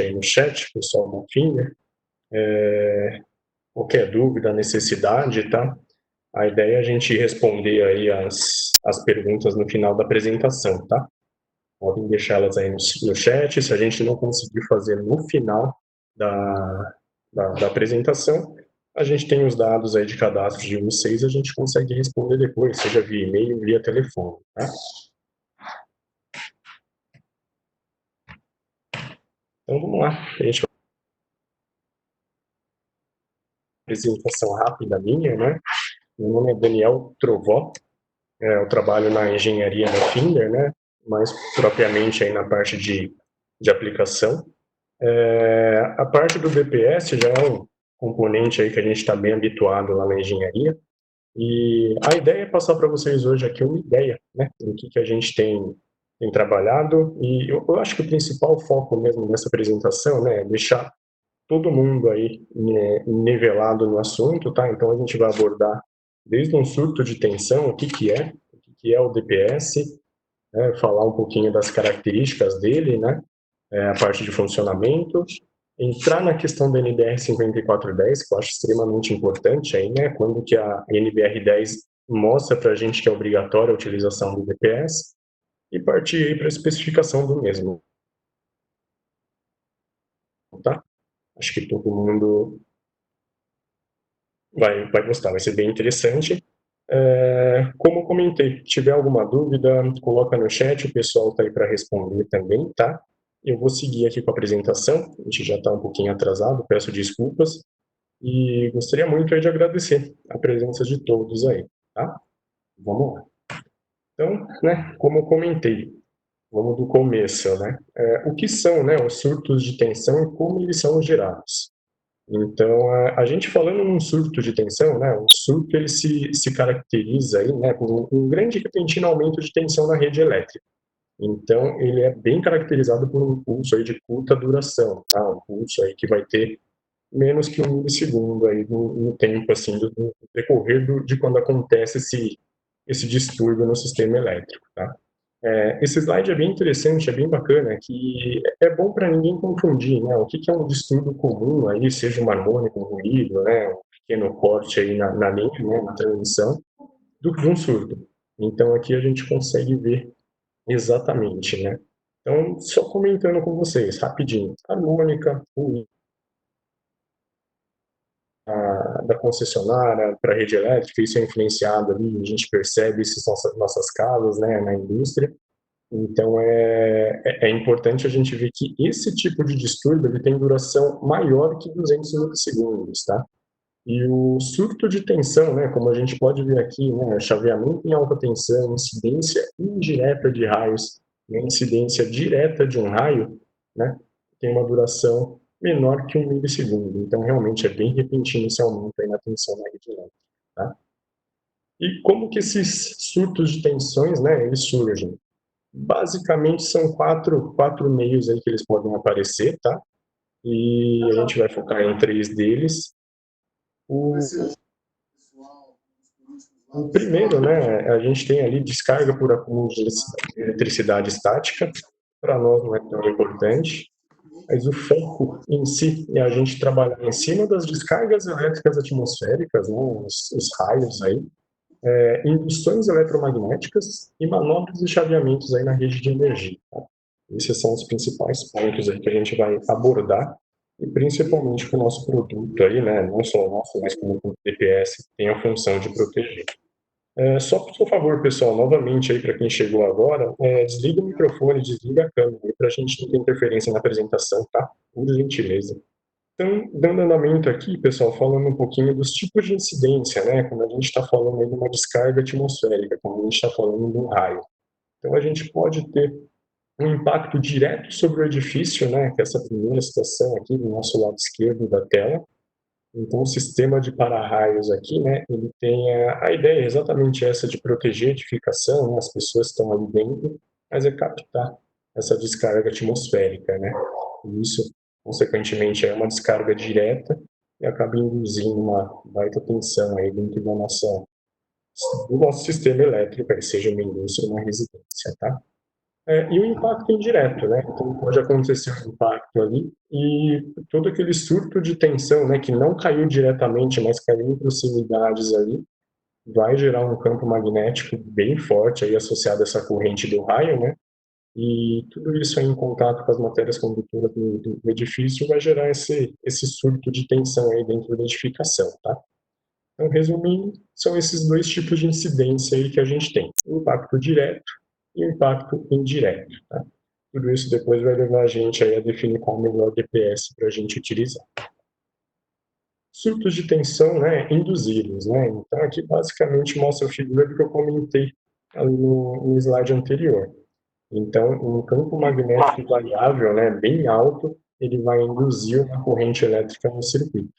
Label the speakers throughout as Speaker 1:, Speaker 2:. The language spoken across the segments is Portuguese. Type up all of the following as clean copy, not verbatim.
Speaker 1: aí no chat, pessoal da Finder, qualquer dúvida, necessidade, tá? A ideia é a gente responder aí as perguntas no final da apresentação, tá? Podem deixá-las aí no chat, se a gente não conseguir fazer no final da apresentação, a gente tem os dados aí de cadastro de vocês, a gente consegue responder depois, seja via e-mail, via telefone, tá? Então, vamos lá. A gente vai apresentação rápida minha, né? Meu nome é Daniel Trovó, eu trabalho na engenharia da Finder, né? Mais propriamente aí na parte de aplicação. A parte do DPS já é um componente aí que a gente está bem habituado lá na engenharia. E a ideia é passar para vocês hoje aqui uma ideia, né? Do que a gente tem trabalhado. E eu acho que o principal foco mesmo dessa apresentação, né? É deixar todo mundo aí nivelado no assunto, tá? Então a gente vai abordar desde um surto de tensão, o que é o DPS, né? Falar um pouquinho das características dele, né? A parte de funcionamento, entrar na questão da NBR 5410, que eu acho extremamente importante aí, né? Quando que a NBR 10 mostra para a gente que é obrigatória a utilização do DPS e partir aí para a especificação do mesmo, tá? Acho que todo mundo vai gostar, vai ser bem interessante. Como eu comentei, se tiver alguma dúvida, coloca no chat, o pessoal está aí para responder também, tá? Eu vou seguir aqui com a apresentação, a gente já está um pouquinho atrasado, peço desculpas, e gostaria muito aí de agradecer a presença de todos aí, tá? Vamos lá. Então, né, como eu comentei, vamos do começo, né? O que são, né, os surtos de tensão e como eles são gerados? Então, a gente falando num surto de tensão, né, o surto ele se caracteriza aí, né, por um grande e repentino aumento de tensão na rede elétrica. Então, ele é bem caracterizado por um pulso aí de curta duração, tá? Um pulso aí que vai ter menos que 1 milissegundo aí no tempo, assim, do decorrer de quando acontece esse distúrbio no sistema elétrico, tá? Esse slide é bem interessante, é bem bacana, que é bom para ninguém confundir, né? O que é um distúrbio comum aí, seja um harmônico, um ruído, né? Um pequeno corte aí na linha, né? Na transmissão, de um surdo. Então, aqui a gente consegue ver exatamente, né? Então, só comentando com vocês, rapidinho. Harmônica, ruído, da concessionária para a rede elétrica, isso é influenciado ali, a gente percebe isso nas nossas casas, né? Na indústria. Então, é importante a gente ver que esse tipo de distúrbio ele tem duração maior que 200 milissegundos, tá? E o surto de tensão, né, como a gente pode ver aqui, né, chaveamento em alta tensão, incidência indireta de raios, né, incidência direta de um raio, né, tem uma duração menor que 1 milissegundo. Então, realmente, é bem repentino esse aumento aí na tensão na rede elétrica, tá? E como que esses surtos de tensões, né, eles surgem? Basicamente são quatro meios aí que eles podem aparecer, tá? E a gente vai focar em 3 deles. O primeiro, né, a gente tem ali descarga por acúmulo de eletricidade estática. Para nós não é tão importante, mas o foco em si é a gente trabalhar em cima das descargas elétricas atmosféricas, né, os raios aí, induções eletromagnéticas e manobras e chaveamentos aí na rede de energia, tá? Esses são os principais pontos aí que a gente vai abordar, e principalmente com o nosso produto aí, né, não só o nosso, mas como o DPS, tem a função de proteger. Só por favor, pessoal, novamente aí para quem chegou agora, desliga o microfone, desliga a câmera, para a gente não ter interferência na apresentação, tá? Por gentileza. Então, dando andamento aqui, pessoal, falando um pouquinho dos tipos de incidência, né? Quando a gente está falando aí de uma descarga atmosférica, quando a gente está falando de um raio. Então, a gente pode ter um impacto direto sobre o edifício, né? Que é essa primeira situação aqui do nosso lado esquerdo da tela. Então, o sistema de para-raios aqui, né? Ele tem a ideia é exatamente essa de proteger a edificação, né? As pessoas estão ali dentro, mas é captar essa descarga atmosférica, né? E isso, consequentemente, é uma descarga direta e acaba induzindo uma baita tensão aí dentro do nosso sistema elétrico, seja uma indústria ou uma residência, tá? E o impacto indireto, né? Então, pode acontecer um impacto ali e todo aquele surto de tensão, né, que não caiu diretamente, mas caiu em proximidades ali, vai gerar um campo magnético bem forte aí associado a essa corrente do raio, né? E tudo isso aí em contato com as matérias condutoras do edifício vai gerar esse surto de tensão aí dentro da edificação, tá? Então, resumindo, são esses dois tipos de incidência aí que a gente tem: o impacto direto e o impacto indireto, tá? Tudo isso depois vai levar a gente aí a definir qual o melhor DPS para a gente utilizar. Surtos de tensão, né, induzidos, né? Então, aqui basicamente mostra a figura do que eu comentei ali no slide anterior. Então, um campo magnético variável, né, bem alto, ele vai induzir uma corrente elétrica no circuito,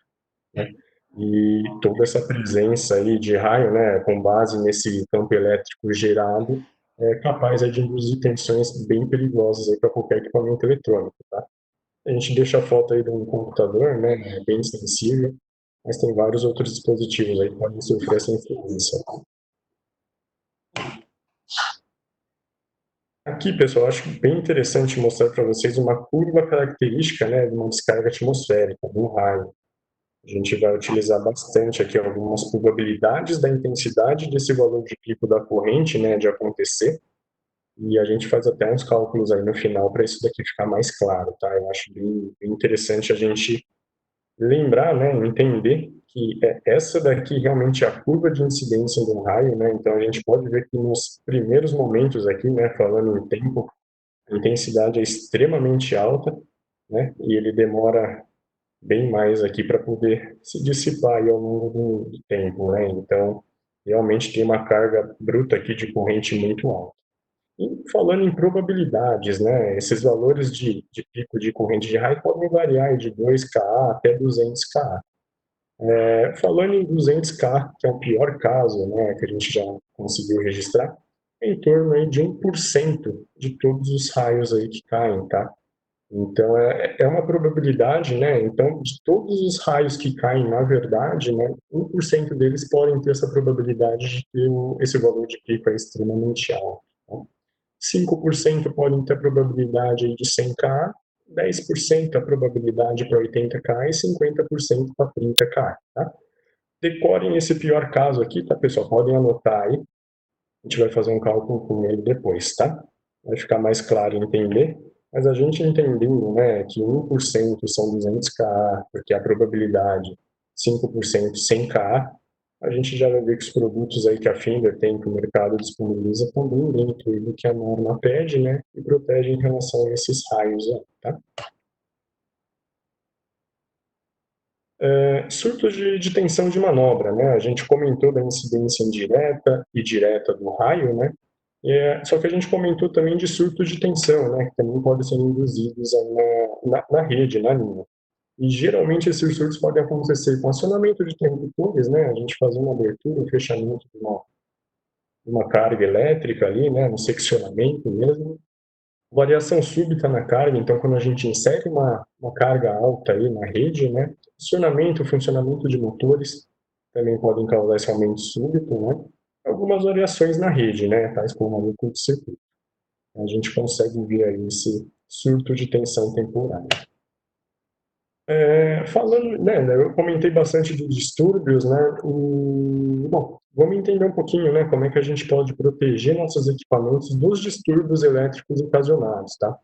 Speaker 1: né? E toda essa presença aí de raio, né, com base nesse campo elétrico gerado, é capaz de induzir tensões bem perigosas aí para qualquer equipamento eletrônico, tá? A gente deixa a foto aí de um computador, né, bem sensível, mas tem vários outros dispositivos aí que podem sofrer essa influência. Aqui, pessoal, acho bem interessante mostrar para vocês uma curva característica, né, de uma descarga atmosférica, de um raio. A gente vai utilizar bastante aqui algumas probabilidades da intensidade desse valor de pico da corrente, né, de acontecer, e a gente faz até uns cálculos aí no final para isso daqui ficar mais claro, tá? Eu acho bem interessante a gente lembrar, né, entender que essa daqui realmente é a curva de incidência do raio, né? Então a gente pode ver que nos primeiros momentos aqui, né, falando em tempo, a intensidade é extremamente alta, né? E ele demora bem mais aqui para poder se dissipar aí ao longo do tempo, né? Então, realmente tem uma carga bruta aqui de corrente muito alta. E falando em probabilidades, né? Esses valores de pico de corrente de raio podem variar de 2 kA até 200 kA. Falando em 200 kA, que é o pior caso, né, que a gente já conseguiu registrar, é em torno aí de 1% de todos os raios aí que caem, tá? Então, é uma probabilidade, né? Então, de todos os raios que caem, na verdade, né, 1% deles podem ter essa probabilidade de ter esse valor de pico aí extremamente alto. Tá? 5% podem ter a probabilidade aí de 100 kA, 10% a probabilidade para 80 kA e 50% para 30 kA. Tá? Decorem esse pior caso aqui, tá, pessoal? Podem anotar aí. A gente vai fazer um cálculo com ele depois, tá? Vai ficar mais claro entender. Mas a gente entendendo, né, que 1% são 200 kA, porque a probabilidade 5% 100 kA, a gente já vai ver que os produtos aí que a Fender tem, que o mercado disponibiliza, estão bem dentro do que a norma pede, né, e protege em relação a esses raios aí, tá? Surtos de tensão de manobra, né? A gente comentou da incidência indireta e direta do raio, né? Só que a gente comentou também de surtos de tensão, né? Que também podem ser induzidos aí na rede, na linha. E geralmente esses surtos podem acontecer com acionamento de interruptores, né? A gente fazer uma abertura, um fechamento de uma carga elétrica ali, né? No seccionamento mesmo. Variação súbita na carga, então quando a gente insere uma carga alta aí na rede, né? Acionamento, funcionamento de motores também podem causar esse aumento súbito, né? Algumas variações na rede, né? Tais como o curto-circuito. A gente consegue ver aí esse surto de tensão temporária. Falando, né, eu comentei bastante dos distúrbios, né, e, bom, vamos entender um pouquinho, né, como é que a gente pode proteger nossos equipamentos dos distúrbios elétricos ocasionados, tá?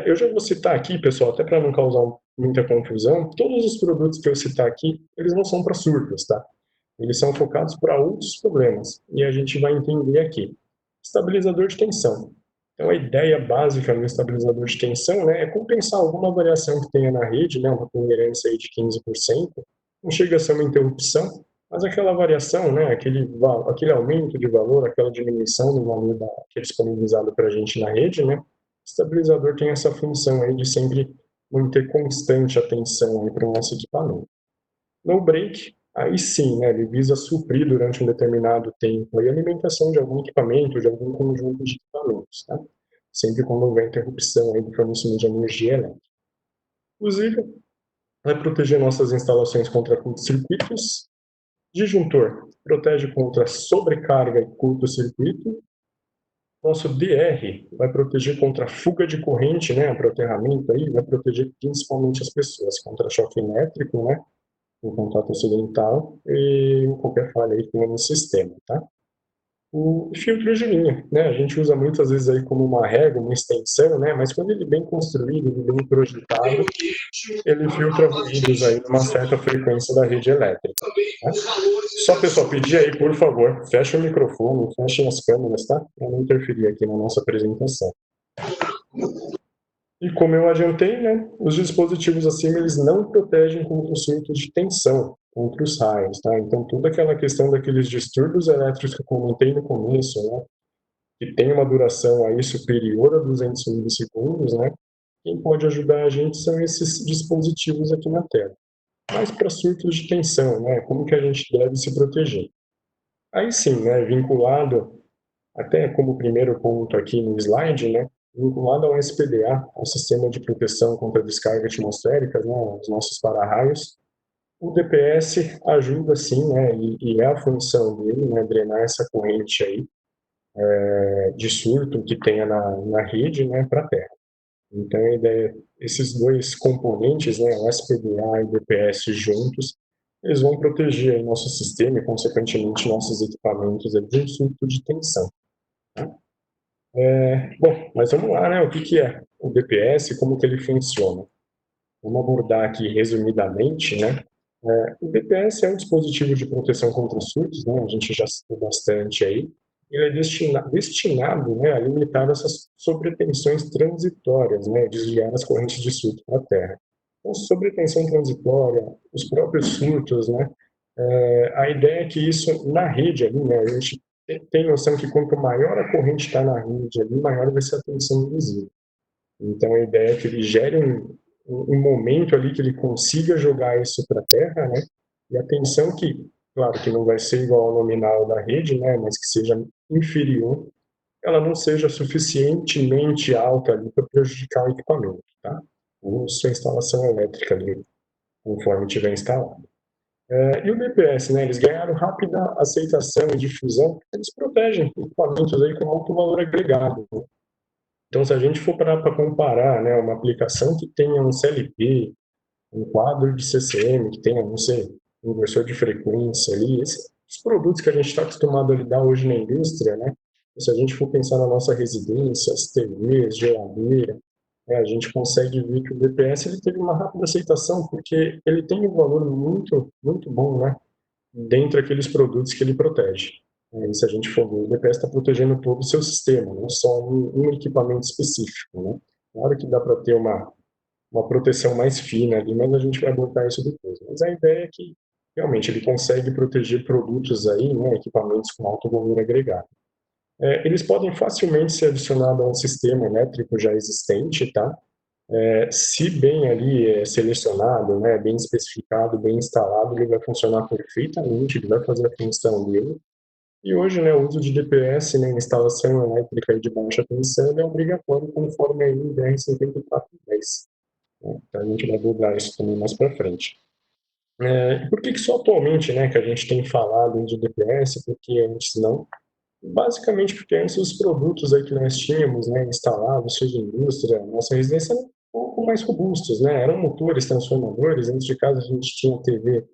Speaker 1: Eu já vou citar aqui, pessoal, até para não causar muita confusão, todos os produtos que eu citar aqui, eles não são para surtos, tá? Eles são focados para outros problemas, e a gente vai entender aqui. Estabilizador de tensão. Então, a ideia básica do estabilizador de tensão, né, é compensar alguma variação que tenha na rede, né, uma tolerância aí de 15%, não chega a ser uma interrupção, mas aquela variação, né, aquele aumento de valor, aquela diminuição do valor que é disponibilizado para a gente na rede, né, o estabilizador tem essa função aí de sempre manter constante a tensão para o nosso equipamento. No break, aí sim, né, ele visa suprir durante um determinado tempo a alimentação de algum equipamento, de algum conjunto de equipamentos, tá? Sempre quando houver interrupção aí do fornecimento de energia elétrica. Inclusive, vai proteger nossas instalações contra curtos-circuitos. Disjuntor protege contra sobrecarga e curto-circuito. Nosso DR vai proteger contra fuga de corrente, né, para o aterramento aí, vai proteger principalmente as pessoas contra choque elétrico, né, o contato acidental e qualquer falha aí que tenha no sistema, tá? O filtro de linha, né, a gente usa muitas vezes aí como uma régua, uma extensão, né, mas quando ele é bem construído, ele é bem projetado, ele filtra ruídos aí numa certa frequência da rede elétrica. Tá? Só, pessoal, pedir aí, por favor, feche o microfone, fechem as câmeras, tá? Para não interferir aqui na nossa apresentação. E como eu adiantei, né, os dispositivos acima, eles não protegem contra os surtos de tensão, contra os raios, tá? Então, toda aquela questão daqueles distúrbios elétricos que eu comentei no começo, né, que tem uma duração aí superior a 200 milissegundos, né, quem pode ajudar a gente são esses dispositivos aqui na tela. Mas para surtos de tensão, né, como que a gente deve se proteger? Aí sim, né, vinculado, até como primeiro ponto aqui no slide, né, vinculado ao SPDA, ao Sistema de Proteção contra Descargas Atmosféricas, né, os nossos para-raios, o DPS ajuda sim, né, e é a função dele, né, drenar essa corrente aí de surto que tenha na rede, né, para a Terra. Então, a ideia, esses dois componentes, né, o SPDA e o DPS juntos, eles vão proteger aí nosso sistema e, consequentemente, nossos equipamentos de um surto de tensão. Tá? Bom, mas vamos lá, né? O que é o DPS e como que ele funciona? Vamos abordar aqui resumidamente, né? O DPS é um dispositivo de proteção contra surtos, né? A gente já citou bastante aí. Ele é destinado, né, a limitar essas sobretensões transitórias, né, desviar as correntes de surto para a Terra. Então, sobretensão transitória, os próprios surtos, né, a ideia é que isso na rede ali, né, a gente tem noção que quanto maior a corrente está na rede ali, maior vai ser a tensão induzida. Então a ideia é que ele gere um momento ali que ele consiga jogar isso para a Terra, né? E a tensão que, claro, que não vai ser igual ao nominal da rede, né? Mas que seja inferior, ela não seja suficientemente alta ali para prejudicar o equipamento, tá? Ou sua instalação elétrica ali, conforme estiver instalado. E o DPS, né? Eles ganharam rápida aceitação e difusão, eles protegem equipamentos aí com alto valor agregado. Então, se a gente for para comparar, né, uma aplicação que tenha um CLP, um quadro de CCM, que tenha, não sei, um inversor de frequência ali, esses produtos que a gente está acostumado a lidar hoje na indústria, né? Se a gente for pensar na nossa residência, as TVs, geladeira, a gente consegue ver que o DPS ele teve uma rápida aceitação, porque ele tem um valor muito, muito bom, né? Dentre aqueles produtos que ele protege. E se a gente for ver, o DPS está protegendo todo o seu sistema, não só um equipamento específico. Né? Claro que dá para ter uma proteção mais fina ali, mas a gente vai abordar isso depois. Mas a ideia é que realmente ele consegue proteger produtos aí, né, equipamentos com alto valor agregado. Eles podem facilmente ser adicionados a um sistema elétrico já existente, tá? Se bem ali selecionado, né, bem especificado, bem instalado, ele vai funcionar perfeitamente, ele vai fazer a função dele. E hoje, né, o uso de DPS, né, instalação elétrica de baixa tensão é obrigatório conforme a NBR 7410. Né? Então a gente vai abordar isso também mais para frente. Por que só atualmente, né, que a gente tem falado de DPS, porque antes não? Basicamente porque antes os produtos aí que nós tínhamos, né, instalados, seja indústria, nossa residência, eram um pouco mais robustos, né, eram motores transformadores, antes de casa a gente tinha TV,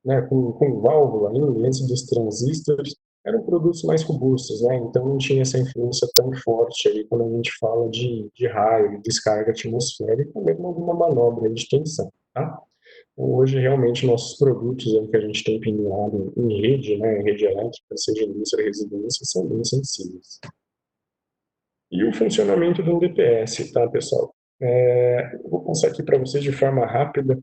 Speaker 1: né, com válvula ainda, antes dos transistores, eram produtos mais robustos, né, então não tinha essa influência tão forte aí quando a gente fala de raio, de descarga atmosférica, mesmo alguma manobra de tensão, tá? Hoje, realmente, nossos produtos aí que a gente tem pendurado em rede, né, em rede elétrica, seja indústria, residência, são bem sensíveis. E o funcionamento do DPS, tá, pessoal? Vou passar aqui para vocês de forma rápida,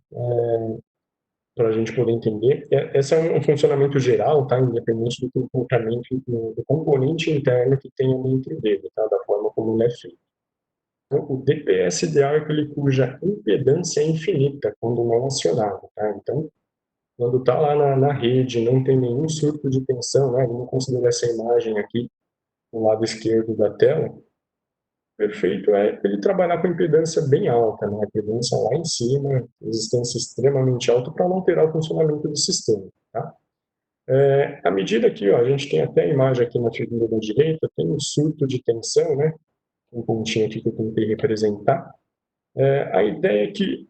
Speaker 1: para a gente poder entender. Esse é um funcionamento geral, tá, independente do comportamento, do componente interno que tenha dentro dele, tá, da forma como ele é feito. Então, o DPS ideal é aquele cuja impedância é infinita, quando não acionado, tá? Então, quando está lá na rede, não tem nenhum surto de tensão, né? Vamos considerar essa imagem aqui no lado esquerdo da tela. Perfeito é ele trabalhar com impedância bem alta, né? Impedância lá em cima, resistência extremamente alta para não alterar o funcionamento do sistema, tá? À medida que, ó, a gente tem até a imagem aqui na figura da direita, tem um surto de tensão, né? Um pontinho aqui que eu tentei representar. A ideia é que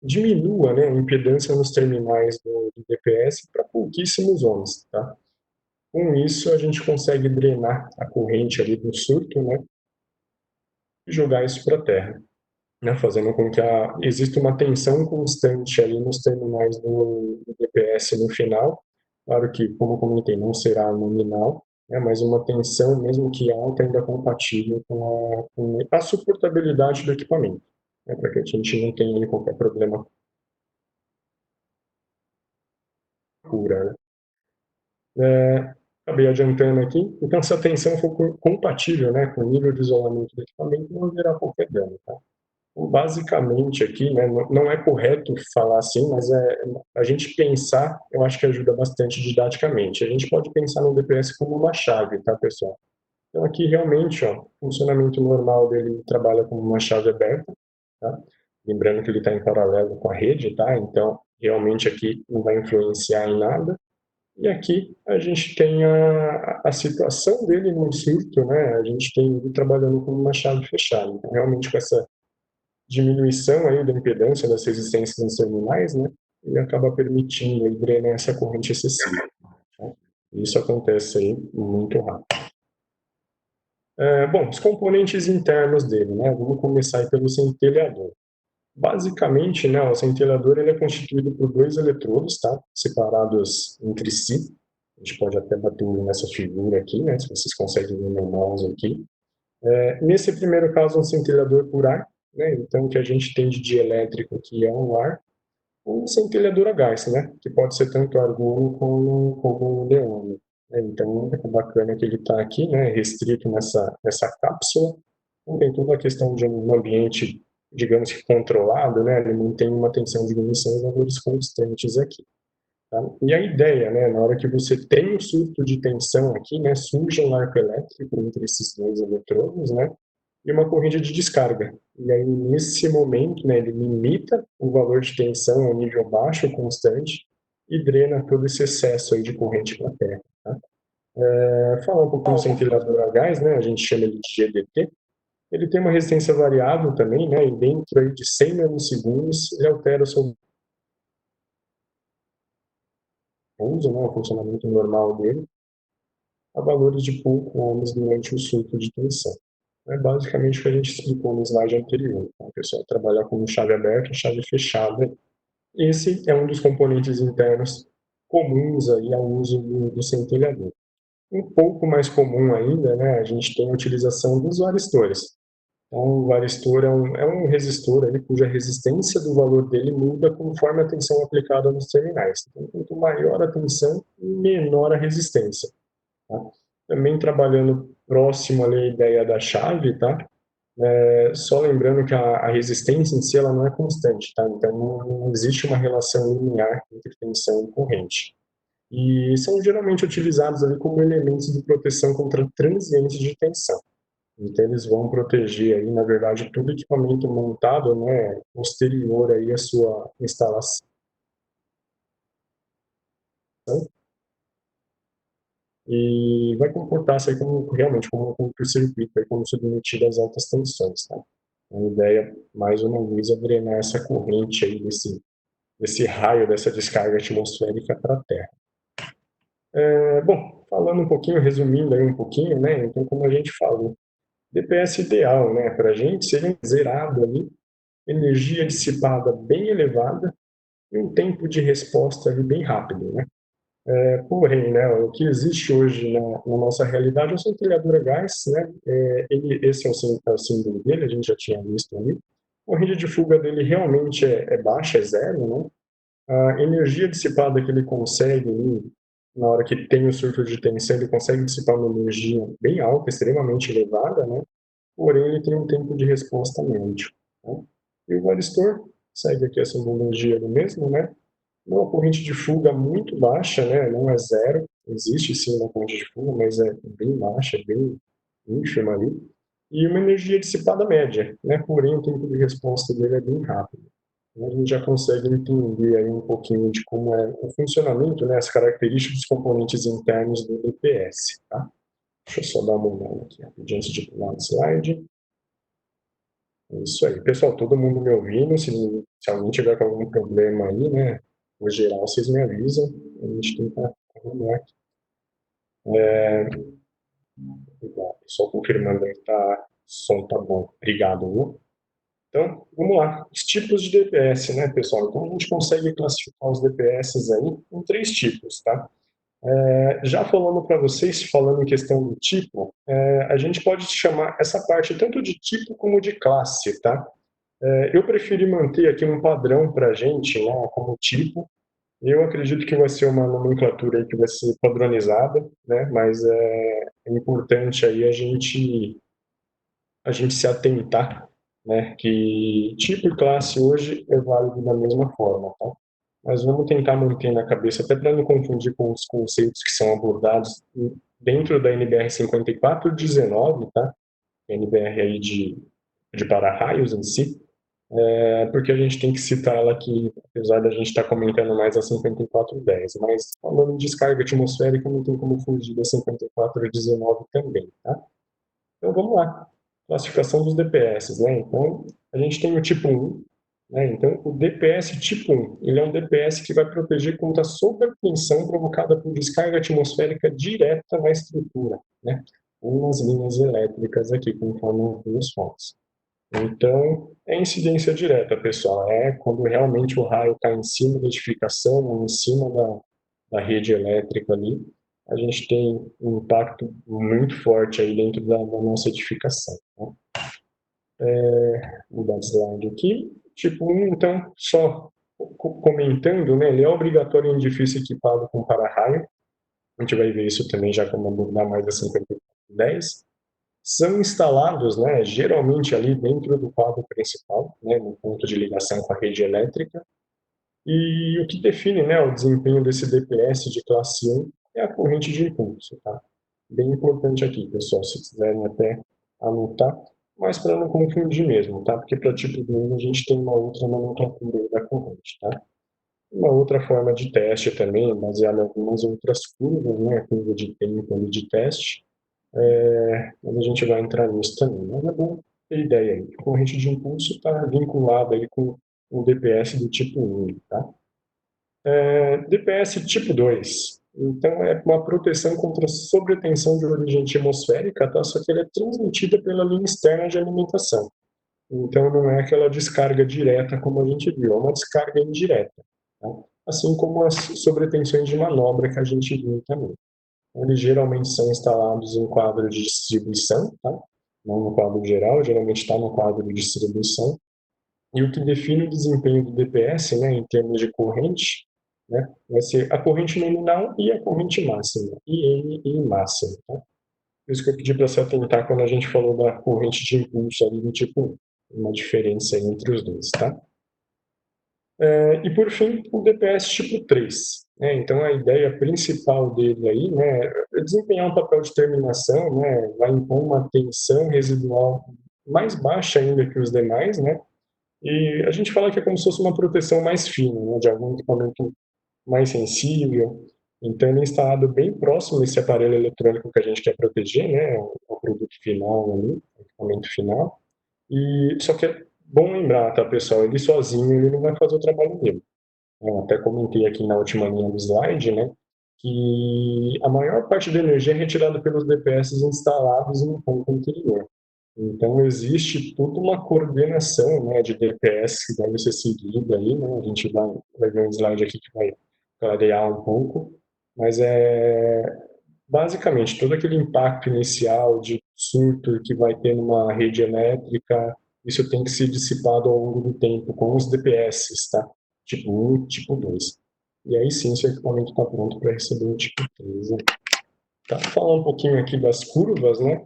Speaker 1: diminua, né, a impedância nos terminais do DPS para pouquíssimos ohms, tá? Com isso, a gente consegue drenar a corrente ali do surto, né, e jogar isso para a Terra, né, fazendo com que exista uma tensão constante ali nos terminais do DPS no final. Claro que, como eu comentei, não será nominal, né, mas uma tensão, mesmo que alta, ainda compatível com a suportabilidade do equipamento, né, para que a gente não tenha ali qualquer problema cura, né. Acabei adiantando aqui. Então, se a tensão for compatível, né, com o nível de isolamento do equipamento, não haverá qualquer dano, tá? Então, basicamente aqui, né, não é correto falar assim, mas a gente pensar, eu acho que ajuda bastante didaticamente. A gente pode pensar no DPS como uma chave, tá, pessoal? Então, aqui realmente, ó, o funcionamento normal dele trabalha como uma chave aberta, tá? Lembrando que ele está em paralelo com a rede, tá? Então, realmente aqui não vai influenciar em nada. E aqui a gente tem a situação dele num surto, né? A gente tem ele trabalhando com uma chave fechada. Então, realmente, com essa diminuição aí da impedância das resistências nos terminais, né? Ele acaba permitindo aí drenar essa corrente excessiva. Tá? Isso acontece aí muito rápido. Bom, os componentes internos dele, né? Vamos começar aí pelo centelhador. Basicamente, né, o centelhador ele é constituído por dois eletrodos, tá? Separados entre si. A gente pode até bater nessa figura aqui, né? Se vocês conseguem ver meu mouse aqui. Nesse primeiro caso, um centelhador por ar, né? Então, o que a gente tem de dielétrico aqui é um ar. Um centelhador a gás, né? Que pode ser tanto argônio como neônio. Então, é bacana que ele está aqui, né? Restrito nessa cápsula. Então, tem toda a questão de um ambiente, digamos que controlado, né? Ele mantém uma tensão de emissão em valores constantes aqui. Tá? E a ideia, né? Na hora que você tem um surto de tensão aqui, né? Surge um arco elétrico entre esses dois eletrodos, né? E uma corrente de descarga. E aí, nesse momento, né, ele limita o valor de tensão a um nível baixo, constante, e drena todo esse excesso aí de corrente para a Terra. Tá? Falar um pouquinho do ventilador a gás, né, a gente chama ele de GDT. Ele tem uma resistência variável também, né, e dentro aí de 100 nanosegundos ele altera o seu uso, né, o funcionamento normal dele, a valores de pouco ohms durante o surto de tensão. É basicamente o que a gente explicou no slide anterior. Então, o pessoal trabalhar com chave aberta e chave fechada. Esse é um dos componentes internos comuns aí ao uso do centelhador. Um pouco mais comum ainda, né, a gente tem a utilização dos varistores. Então, o varistor é um resistor ali, cuja resistência do valor dele muda conforme a tensão aplicada nos terminais. Então, quanto maior a tensão, menor a resistência. Tá? Também trabalhando próximo ali à ideia da chave, tá? Só lembrando que a resistência em si ela não é constante, tá? Então não existe uma relação linear entre tensão e corrente. E são geralmente utilizados ali como elementos de proteção contra transientes de tensão. Então eles vão proteger aí, na verdade, todo equipamento montado, né, posterior aí à sua instalação e vai comportar-se aí como realmente como um curto-circuito, aí como submetido às altas tensões, tá? A ideia, mais uma vez, é drenar essa corrente aí desse raio, dessa descarga atmosférica para a Terra. Bom, falando um pouquinho, resumindo aí um pouquinho, né? Então, como a gente falou, DPS ideal, né? Para a gente seria um zerado ali, energia dissipada bem elevada e um tempo de resposta ali bem rápido, né? Porém, né, o que existe hoje na nossa realidade é o centelhador a gás, né? Esse é o símbolo dele, a gente já tinha visto ali. A corrente de fuga dele realmente é baixa, é zero, né? A energia dissipada que ele consegue ali, na hora que tem o surto de tensão, ele consegue dissipar uma energia bem alta, extremamente elevada, né? Porém, ele tem um tempo de resposta médio. Né? E o varistor segue aqui a simbologia do mesmo, né? Uma corrente de fuga muito baixa, né? Não é zero, existe sim uma corrente de fuga, mas é bem baixa, bem ínfima ali. E uma energia dissipada média, né? Porém, o tempo de resposta dele é bem rápido. A gente já consegue entender aí um pouquinho de como é o funcionamento, né, as características dos componentes internos do DPS, tá? Deixa eu só dar uma olhada aqui, antes de pular o slide. Isso aí. Pessoal, todo mundo me ouvindo, se alguém tiver com algum problema aí, né, no geral, vocês me avisam, a gente tenta arrumar aqui. Só confirmando aí que o som tá bom. Obrigado, viu? Então, vamos lá. Os tipos de DPS, né, pessoal? Então, a gente consegue classificar os DPS aí em 3 tipos, tá? Já falando para vocês, falando em questão do tipo, a gente pode chamar essa parte tanto de tipo como de classe, tá? Eu preferi manter aqui um padrão para a gente, né, como tipo. Eu acredito que vai ser uma nomenclatura aí que vai ser padronizada, né? Mas é importante aí a gente se atentar, né? Que tipo e classe hoje é válido da mesma forma, tá? Mas vamos tentar manter na cabeça, até para não confundir com os conceitos que são abordados dentro da NBR 5419, tá? NBR aí de para-raios em si, porque a gente tem que citar ela aqui, apesar da gente estar comentando mais a 5410, mas falando em descarga atmosférica, não tem como fugir da 5419 também, tá? Então vamos lá, classificação dos DPS, né? Então a gente tem o tipo 1, né? Então o DPS tipo 1, ele é um DPS que vai proteger contra a sobretensão provocada por descarga atmosférica direta na estrutura, né? Ou nas linhas elétricas aqui, conforme as fontes. Então, é incidência direta, pessoal. É quando realmente o raio está em cima da edificação, ou em cima da rede elétrica ali, a gente tem um impacto muito forte aí dentro da nossa edificação. Né? Vou dar slide aqui. Tipo 1, então, só comentando, né, ele é obrigatório em edifício equipado com para-raio. A gente vai ver isso também já quando abordar mais a 5010. São instalados, né, geralmente ali dentro do quadro principal, né, no ponto de ligação com a rede elétrica, e o que define, né, o desempenho desse DPS de classe 1 é a corrente de impulso, tá? Bem importante aqui, pessoal, se quiserem até anotar, mas para não confundir mesmo, tá? Porque para tipo 2 a gente tem uma outra nomenclatura da corrente, tá? Uma outra forma de teste também, baseada em algumas outras curvas, né, curva de tempo ali de teste, a gente vai entrar nisso também. Mas é bom ter ideia aí. A corrente de impulso está vinculada aí com o DPS do tipo 1, tá? DPS tipo 2. Então, é uma proteção contra sobretensão de origem atmosférica, tá? Só que ele é transmitida pela linha externa de alimentação. Então, não é aquela descarga direta como a gente viu, é uma descarga indireta. Tá? Assim como as sobretensões de manobra que a gente viu também. Eles geralmente são instalados em quadro de distribuição, tá? Não no quadro geral, geralmente está no quadro de distribuição. E o que define o desempenho do DPS, né, em termos de corrente, né, vai ser a corrente nominal e a corrente máxima, IN e máxima. Tá? Por isso que eu pedi para se atentar quando a gente falou da corrente de impulso ali do tipo 1, uma diferença entre os dois. Tá? E por fim, o DPS tipo 3. Né? Então, a ideia principal dele aí, né, é desempenhar um papel de terminação, né, vai impor uma tensão residual mais baixa ainda que os demais, né, e a gente fala que é como se fosse uma proteção mais fina, né, de algum equipamento mais sensível. Então, ele é instalado bem próximo desse aparelho eletrônico que a gente quer proteger, né, o produto final ali, o equipamento final. E só que é bom lembrar, tá, pessoal, ele sozinho ele não vai fazer o trabalho dele. Eu até comentei aqui na última linha do slide, né, que a maior parte da energia é retirada pelos DPS instalados no ponto anterior. Então, existe toda uma coordenação, né, de DPS que deve ser seguida aí, né, a gente vai ver um slide aqui que vai clarear um pouco, mas basicamente todo aquele impacto inicial de surto que vai ter numa rede elétrica, isso tem que ser dissipado ao longo do tempo com os DPS, tá? Tipo 1 tipo 2. E aí sim, seu equipamento está pronto para receber o tipo 3. Né? Tá, falar um pouquinho aqui das curvas, né?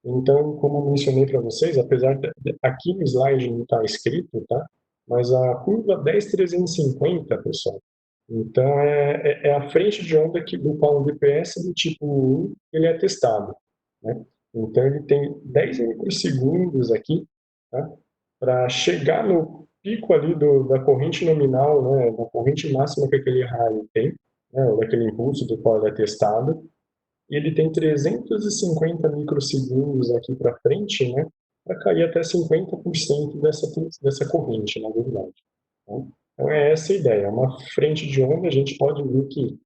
Speaker 1: Então, como eu mencionei para vocês, apesar aqui no slide não está escrito, tá? Mas a curva 10350, pessoal, então é a frente de onda do qual o DPS do tipo 1 ele é testado, né? Então ele tem 10 microsegundos aqui, tá? Para chegar pico ali da corrente nominal, né, da corrente máxima que aquele raio tem, né, ou daquele impulso do qual ele é testado, e ele tem 350 microsegundos aqui para frente, né, para cair até 50% dessa corrente, na verdade. Né? Então é essa a ideia, uma frente de onda, a gente pode ver que,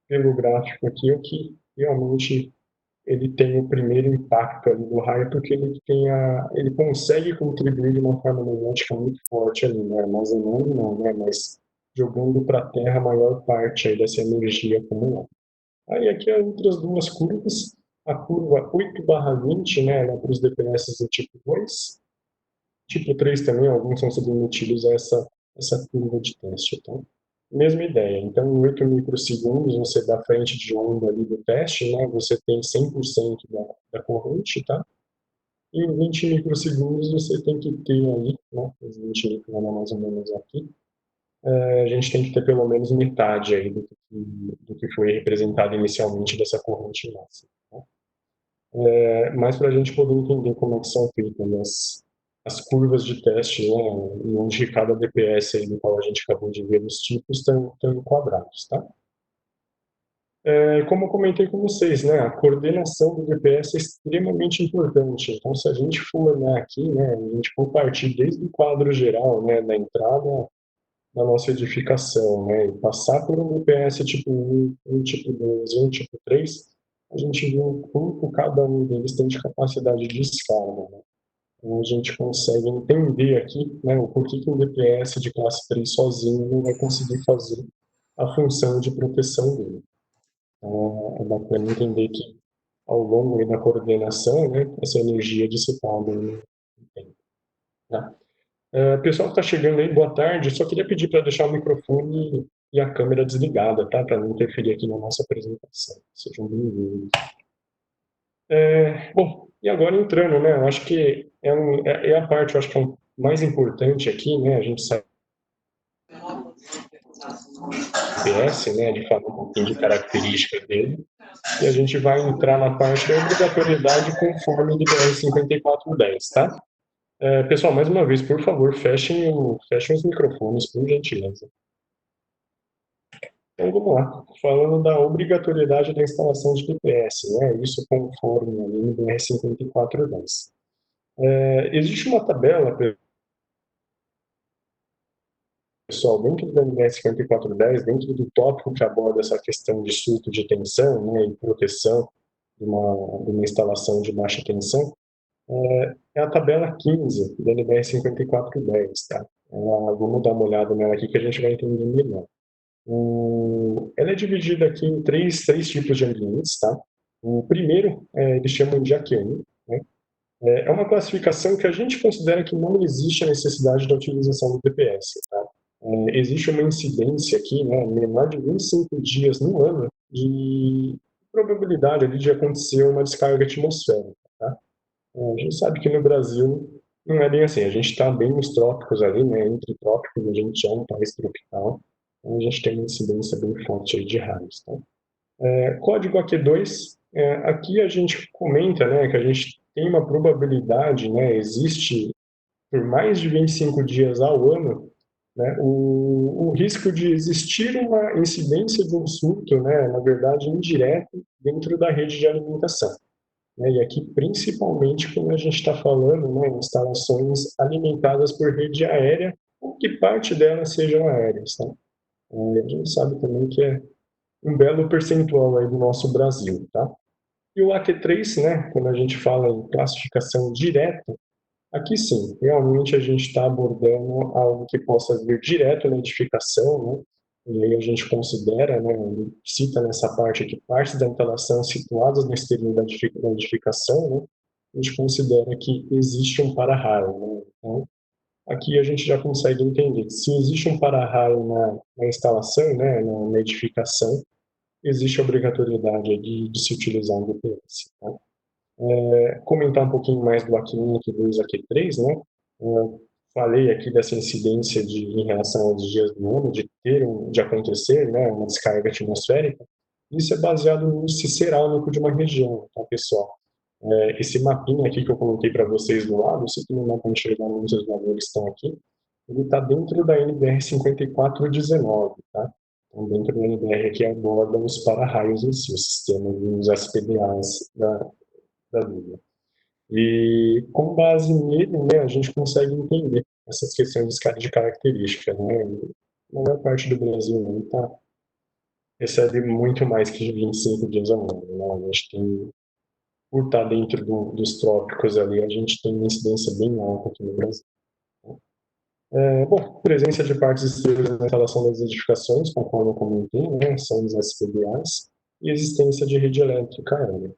Speaker 1: pelo gráfico aqui, é o que realmente ele tem o primeiro impacto ali do raio, porque ele consegue contribuir de uma forma magnética muito forte ali, né? Armazenando não, né? Mas jogando para a Terra a maior parte aí dessa energia acumulada. Aí aqui as outras duas curvas, a curva 8/20, né? Ela é para os DPS do tipo 2, tipo 3 também, alguns são submetidos a essa curva de teste, tá? Mesma ideia. Então, em 8 microsegundos, você dá frente de onda ali do teste, né? Você tem 100% da corrente, tá? E em 20 microsegundos, você tem que ter aí, né? Os 20 microsegundos mais ou menos aqui. A gente tem que ter pelo menos metade aí do que foi representado inicialmente dessa corrente máxima. Tá? Mas para a gente poder entender como é que são feitas as curvas de teste, né, e onde cada DPS aí do qual a gente acabou de ver os tipos estão enquadrados, tá? Como eu comentei com vocês, né, a coordenação do DPS é extremamente importante. Então, se a gente for olhar aqui, né, a gente for partir desde o quadro geral, né, da entrada da nossa edificação, né, e passar por um DPS tipo 1, um tipo 2 e um tipo 3, a gente vê o quanto cada um deles tem de capacidade de descarga, né? Então, a gente consegue entender aqui, né, o porquê que um DPS de classe 3 sozinho não vai conseguir fazer a função de proteção dele. Então, é bacana entender que, ao longo da coordenação, né, essa energia é dissipada no tempo. Tá? Pessoal que está chegando aí, boa tarde. Só queria pedir para deixar o microfone e a câmera desligada, tá? Para não interferir aqui na nossa apresentação. Sejam bem-vindos. Bom, e agora entrando, né? Eu acho que é a parte, eu acho que é o mais importante aqui, né? A gente sabe do PS, né? De falar um pouquinho de característica dele. E a gente vai entrar na parte da obrigatoriedade conforme o DPR 5410, tá? Pessoal, mais uma vez, por favor, fechem os microfones, por gentileza. Então, vamos lá. Falando da obrigatoriedade da instalação de DPS, né? Isso conforme a NBR 5410. Existe uma tabela, pessoal, dentro do NBR 5410, dentro do tópico que aborda essa questão de surto de tensão, né, e proteção de uma instalação de baixa tensão, é a tabela 15 do NBR 5410, tá? Vamos dar uma olhada nela aqui que a gente vai entender melhor. Ela é dividida aqui em três tipos de ambientes, tá? O primeiro, eles chamam de AQ1, né? É uma classificação que a gente considera que não existe a necessidade da utilização do DPS, tá? Existe uma incidência aqui, né, menor de 25 dias no ano de probabilidade ali de acontecer uma descarga atmosférica, tá? A gente sabe que no Brasil não é bem assim, a gente está bem nos trópicos ali, né, entre trópicos, a gente é um país tropical, então a gente tem uma incidência bem forte aí de raios, tá? Código AQ2, aqui a gente comenta, né, que a gente tem uma probabilidade, né, existe por mais de 25 dias ao ano, né, o risco de existir uma incidência de um surto, né, na verdade, indireto dentro da rede de alimentação. Né, e aqui, principalmente, quando a gente está falando, né, em instalações alimentadas por rede aérea, ou que parte delas sejam aéreas. Tá? A gente sabe também que é um belo percentual aí do nosso Brasil. Tá? E o AQ3, né, quando a gente fala em classificação direta, aqui sim, realmente a gente está abordando algo que possa vir direto na edificação, né? E aí a gente considera, né, cita nessa parte aqui, partes da instalação situadas no exterior da edificação, né? A gente considera que existe um para-raio, né? Então, aqui a gente já consegue entender que se existe um para-raio na instalação, né, na edificação, existe a obrigatoriedade de se utilizar um DPS, tá? Comentar um pouquinho mais do AQ1, AQ2 e AQ3, né? Eu falei aqui dessa incidência em relação aos dias do ano, de acontecer, né, uma descarga atmosférica. Isso é baseado no índice serálnico de uma região, tá, pessoal? Esse mapinha aqui que eu coloquei para vocês do lado, eu sei que não dá para enxergar muitos valores que estão aqui, ele está dentro da NBR 5419, tá? Então, dentro da NBR que aborda os para-raios em si, o sistema dos SPDAs da vida. E com base nele, né, a gente consegue entender essas questões de característica, né? A maior parte do Brasil recebe muito mais que 25 dias ao ano, né? A gente tem, por estar dentro dos trópicos ali, a gente tem uma incidência bem alta aqui no Brasil. Bom, presença de partes exteriores na instalação das edificações, conforme eu comentei, né, são os SPDAs, e existência de rede elétrica aérea.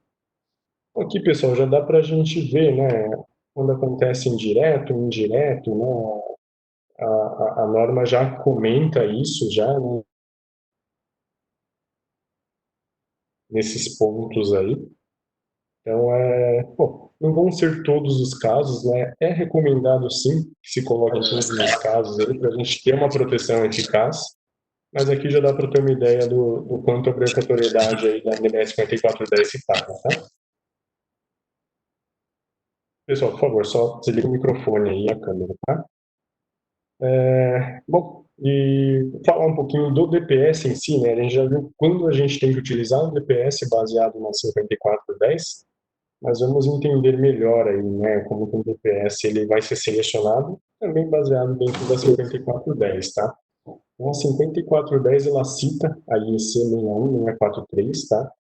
Speaker 1: Aqui, pessoal, já dá para a gente ver, né, quando acontece indireto, indireto, né, a norma já comenta isso, já, né, nesses pontos aí. Então, bom, não vão ser todos os casos, né, é recomendado sim que se coloque todos os casos aí para a gente ter uma proteção eficaz, mas aqui já dá para ter uma ideia do quanto a obrigatoriedade aí da NBS 5410 se paga, tá? Pessoal, por favor, só desliga o microfone aí e a câmera, tá? Bom, e falar um pouquinho do DPS em si, né? A gente já viu quando a gente tem que utilizar o DPS baseado na 5410, mas vamos entender melhor aí, né? Como que o DPS ele vai ser selecionado, também baseado dentro da 5410, tá? Então, a 5410 ela cita a IEC 61643, tá?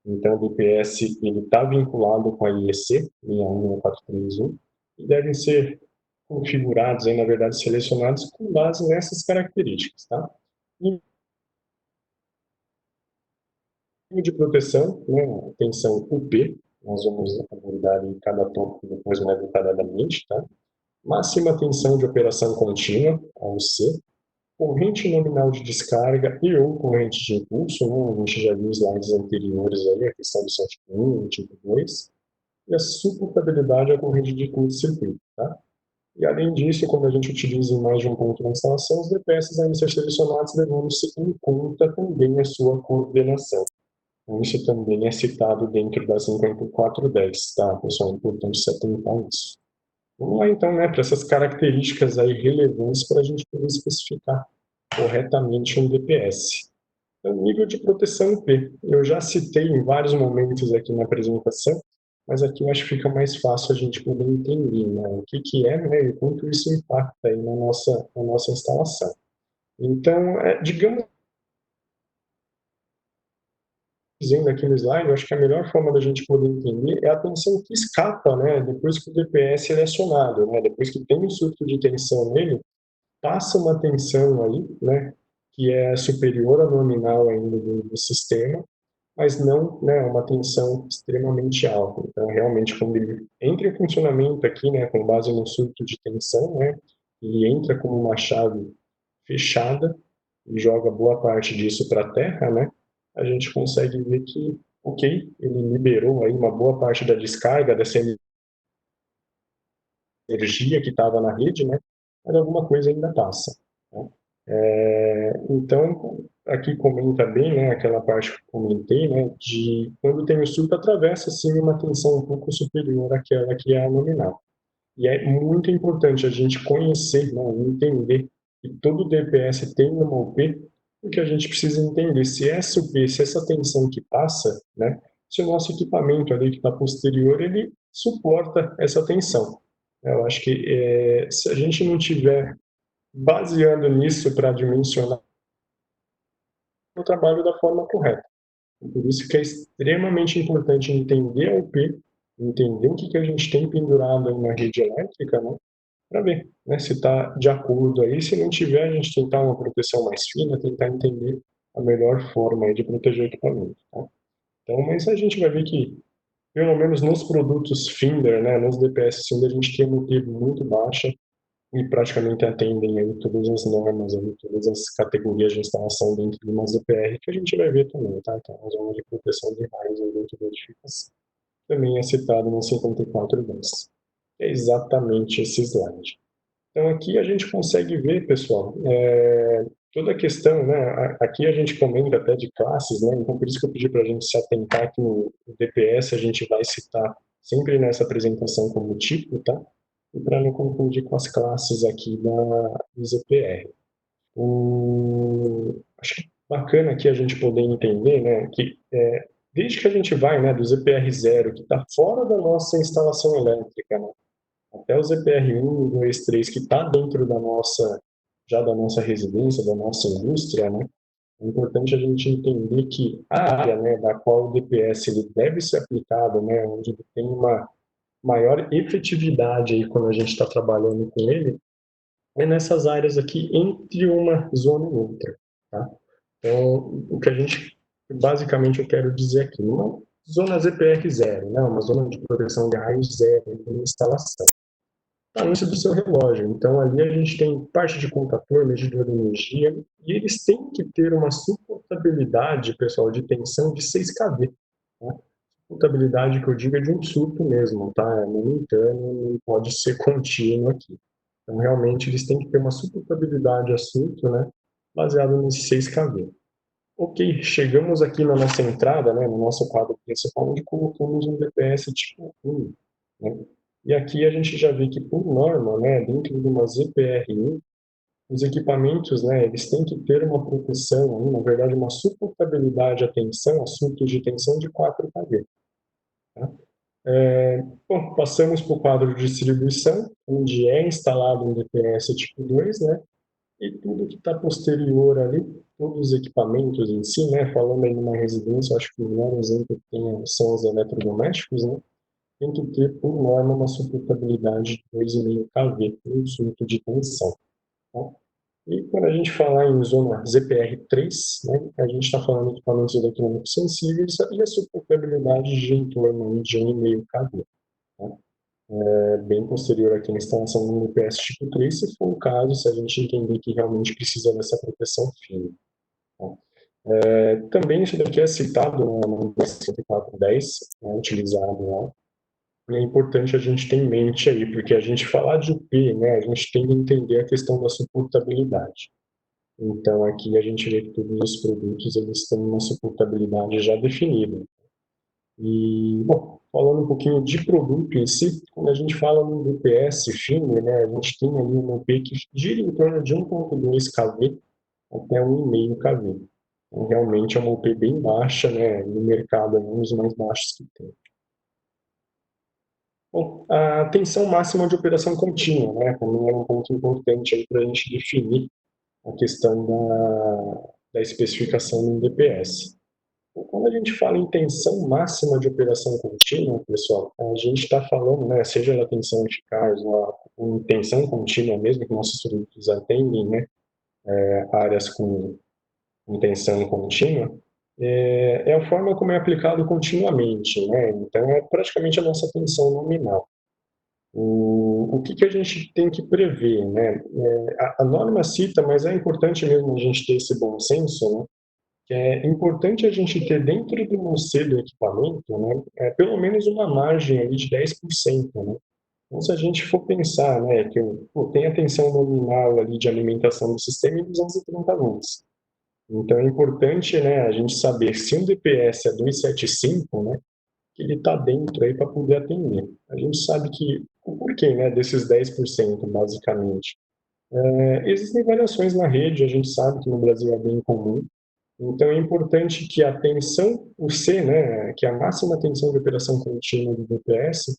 Speaker 1: Então, o DPS ele está vinculado com a IEC 61643 e devem ser configurados, aí, na verdade, selecionados com base nessas características, tá? E de proteção, né, tensão UP, nós vamos abordar em cada tópico depois mais detalhadamente, tá? Máxima tensão de operação contínua, a UC, corrente nominal de descarga e ou corrente de impulso, né? A gente já viu os slides anteriores aí, a questão do SOT 1, tipo 2, e a suportabilidade à corrente de curto-circuito, tá? E, além disso, quando a gente utiliza em mais de um ponto na instalação, os DPS devem ser selecionados levando-se em conta também a sua coordenação. Então, isso também é citado dentro da 5410, tá, pessoal? É importante se atentar a isso. Vamos lá, então, né, para essas características aí relevantes para a gente poder especificar corretamente um DPS. Então, nível de proteção P. Eu já citei em vários momentos aqui na apresentação, mas aqui eu acho que fica mais fácil a gente poder entender, né, o que é, né, e quanto isso impacta aí na nossa instalação. Então, digamos, dizendo aqui no slide, eu acho que a melhor forma da gente poder entender é a tensão que escapa, né, depois que o DPS é acionado, né, depois que tem um surto de tensão nele, passa uma tensão aí, né, que é superior à nominal ainda do sistema, mas não, né, uma tensão extremamente alta. Então, realmente, quando ele entra em funcionamento aqui, né, com base no surto de tensão, né, ele entra como uma chave fechada e joga boa parte disso para a Terra, né, a gente consegue ver que, ok, ele liberou aí uma boa parte da descarga dessa energia que estava na rede, né, mas alguma coisa ainda passa. Né? Então, aqui comenta bem, né, aquela parte que eu comentei, né, de quando tem o surto, atravessa, sim, uma tensão um pouco superior àquela que é a nominal. E é muito importante a gente conhecer, né, entender que todo DPS tem uma UP, porque a gente precisa entender se essa UP, se essa tensão que passa, né, se o nosso equipamento ali que está posterior, ele suporta essa tensão. Eu acho que se a gente não tiver baseando nisso para dimensionar o trabalho da forma correta. Por isso que é extremamente importante entender a UP, entender o que a gente tem pendurado aí na rede elétrica, né, para ver, né, se está de acordo aí. Se não tiver, a gente tentar uma proteção mais fina, tentar entender a melhor forma aí de proteger o equipamento. Tá? Então, mas a gente vai ver que, pelo menos nos produtos Finder, né, nos DPS Finder, a gente tem uma UP muito baixa, e praticamente atendem aí todas as normas, aí, todas as categorias de instalação dentro de uma ZPR, que a gente vai ver também, tá? Então, a zona de proteção de raios dentro da edificação também é citado no 5410. É exatamente esse slide. Então, aqui a gente consegue ver, pessoal, toda a questão, né? Aqui a gente comenta até de classes, né? Então, por isso que eu pedi para a gente se atentar que no DPS a gente vai citar sempre nessa apresentação como tipo, tá? e para não confundir com as classes aqui do ZPR. Acho que bacana aqui a gente poder entender, né, que desde que a gente vai, né, do ZPR 0, que está fora da nossa instalação elétrica, né, até o ZPR 1, 2, 3, que está dentro já da nossa residência, da nossa indústria, né, é importante a gente entender que a área, né, da qual o DPS ele deve ser aplicado, né, onde ele tem uma maior efetividade aí quando a gente está trabalhando com ele, é nessas áreas aqui entre uma zona e outra, tá? Então, o que a gente, basicamente, eu quero dizer aqui, uma zona ZPR zero, né, uma zona de proteção de raio zero de instalação. Está no início do seu relógio. Então, ali a gente tem parte de contator, medidor de energia, e eles têm que ter uma suportabilidade, pessoal, de tensão de 6 kV. Tá? Suportabilidade que eu digo é de um surto mesmo, tá? É momentâneo, não pode ser contínuo aqui. Então, realmente, eles têm que ter uma suportabilidade a surto, né? Baseado nesse 6 kV. Ok, chegamos aqui na nossa entrada, né, no nosso quadro principal, onde colocamos um DPS tipo 1. Né? E aqui a gente já vê que, por norma, né, dentro de uma ZPR1, os equipamentos, né, eles têm que ter uma proteção, na verdade, uma suportabilidade à tensão, a surtos de tensão de 4 kV. Tá? Bom, passamos para o quadro de distribuição, onde é instalado um DPS tipo 2, né, e tudo que está posterior ali, todos os equipamentos em si, né, falando aí numa residência, acho que o melhor exemplo que tem são os eletrodomésticos, né, tem que ter, por norma, uma suportabilidade de 2,5 kV, um surto de tensão. Tá? E quando a gente falar em zona ZPR3, né, a gente está falando de equipamentos eletrônicos sensíveis e a suportabilidade de em torno de 1,5 kV. Tá? Bem posterior aqui na instalação do UPS tipo 3, se for o caso, se a gente entender que realmente precisa dessa proteção fina. Tá? Também isso daqui é citado no 5410, utilizado lá. E é importante a gente ter em mente aí, porque a gente falar de UP, né, a gente tem que entender a questão da suportabilidade. Então, aqui a gente vê que todos os produtos eles têm uma suportabilidade já definida. E, bom, falando um pouquinho de produto em si, quando a gente fala no DPS firme, né, a gente tem ali um UP que gira em torno de 1,2 kV até 1,5 kV. Então, realmente é uma UP bem baixa, né, no mercado é um dos mais baixos que tem. Bom, a tensão máxima de operação contínua, né, também é um ponto importante aí para a gente definir a questão da especificação do DPS. Quando a gente fala em tensão máxima de operação contínua, pessoal, a gente está falando, né, seja na tensão eficaz ou em tensão contínua mesmo, que nossos produtos atendem, né, áreas com tensão contínua, é a forma como é aplicado continuamente, né, então é praticamente a nossa tensão nominal. O que a gente tem que prever, né? A norma cita, mas é importante mesmo a gente ter esse bom senso, né? Que é importante a gente ter dentro do você do equipamento, né, pelo menos uma margem ali de 10%, né? Então, se a gente for pensar, né, que tem a tensão nominal ali de alimentação do sistema em 230 volts. Então, é importante, né, a gente saber se um DPS é 275, né, que ele está dentro aí para poder atender. A gente sabe que o porquê, né, desses 10%, basicamente. Existem variações na rede, a gente sabe que no Brasil é bem comum, então é importante que a tensão, o C, né, que é a máxima tensão de operação contínua do DPS,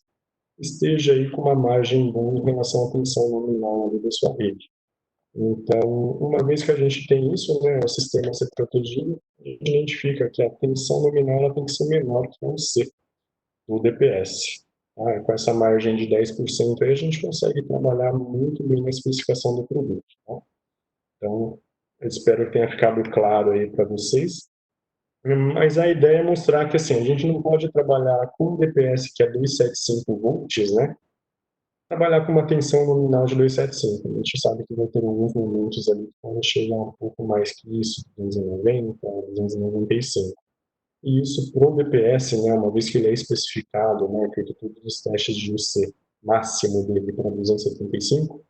Speaker 1: esteja aí com uma margem boa em relação à tensão nominal ali da sua rede. Então, uma vez que a gente tem isso, né, o sistema ser protegido, a gente identifica que a tensão nominal ela tem que ser menor que um C do DPS. Com essa margem de 10% aí, a gente consegue trabalhar muito bem na especificação do produto. Tá? Então, eu espero que tenha ficado claro aí para vocês. Mas a ideia é mostrar que assim, a gente não pode trabalhar com um DPS que é 275 volts, né? Trabalhar com uma tensão nominal de 275. A gente sabe que vai ter alguns momentos ali que vão chegar um pouco mais que isso, 290, 295. E isso para o DPS, né, uma vez que ele é especificado, né, feito todos os testes de UC máximo dele para 275,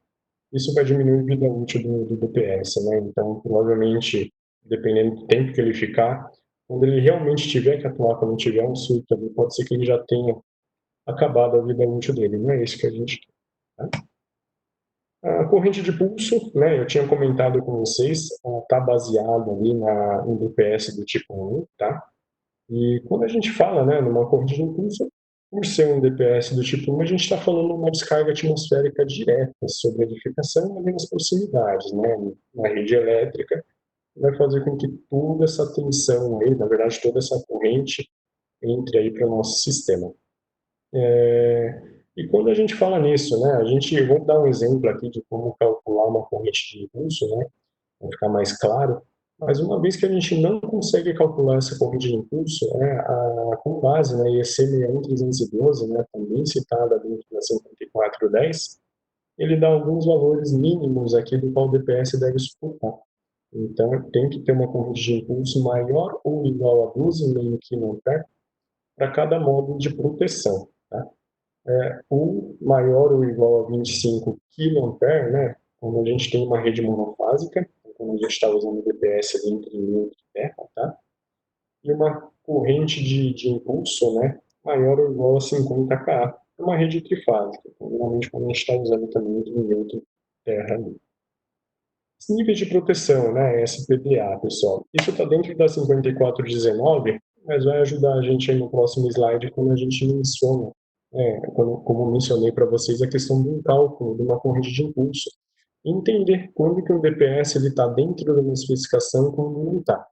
Speaker 1: isso vai diminuir a vida útil do DPS, né? Então, provavelmente, dependendo do tempo que ele ficar, quando ele realmente tiver que atuar, quando tiver um surto ali, pode ser que ele já tenha acabado a vida útil dele. Não é isso que a gente quer. A corrente de pulso, né, eu tinha comentado com vocês, está baseada ali em DPS do tipo 1, tá? E quando a gente fala, né, numa corrente de impulso, por ser um DPS do tipo 1, a gente está falando uma descarga atmosférica direta sobre a edificação ali nas proximidades, né, na rede elétrica, vai fazer com que toda essa tensão aí, na verdade, toda essa corrente entre aí para o nosso sistema. E quando a gente fala nisso, né, vou dar um exemplo aqui de como calcular uma corrente de impulso, né, para ficar mais claro, mas uma vez que a gente não consegue calcular essa corrente de impulso, né, com base na IEC 61312, né, também citada dentro da 5410, ele dá alguns valores mínimos aqui do qual o DPS deve suportar. Então, tem que ter uma corrente de impulso maior ou igual a 12,5 kA para cada módulo de proteção. Tá? O maior ou igual a 25 kA, né, quando a gente tem uma rede monofásica, quando a gente está usando o DPS ali entre neutro e terra, tá? E uma corrente de impulso, né, maior ou igual a 50 kA, uma rede trifásica, normalmente quando a gente está usando também entre neutro e terra ali. Os níveis de proteção, né, SPDA, pessoal, isso está dentro da 5419, mas vai ajudar a gente aí no próximo slide quando a gente menciona, como mencionei para vocês, a questão do cálculo de uma corrente de impulso. Entender quando que o DPS está dentro da minha especificação e quando não está.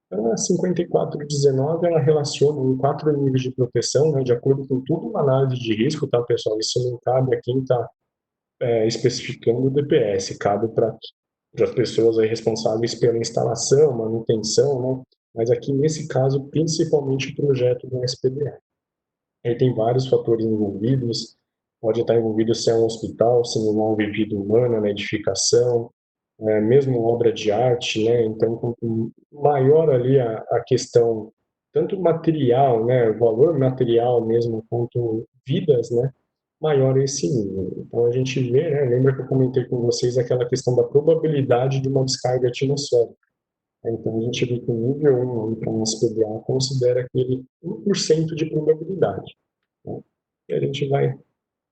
Speaker 1: Então, a 5419, ela relaciona em 4 níveis de proteção, né, de acordo com tudo uma análise de risco, tá, pessoal? Isso não cabe a quem está especificando o DPS, cabe para as pessoas aí responsáveis pela instalação, manutenção, né? Mas aqui, nesse caso, principalmente o projeto do SPDA. Aí tem vários fatores envolvidos, pode estar envolvido se é um hospital, se envolve vida humana na edificação, mesmo obra de arte, né? Então, quanto maior ali a questão, tanto material, né, o valor material mesmo, quanto vidas, né, maior é esse nível. Então, a gente vê, né, lembra que eu comentei com vocês aquela questão da probabilidade de uma descarga atmosférica. Então, a gente vê que o nível 1, para um SPDA, considera aquele 1% de probabilidade. Né? E a gente vai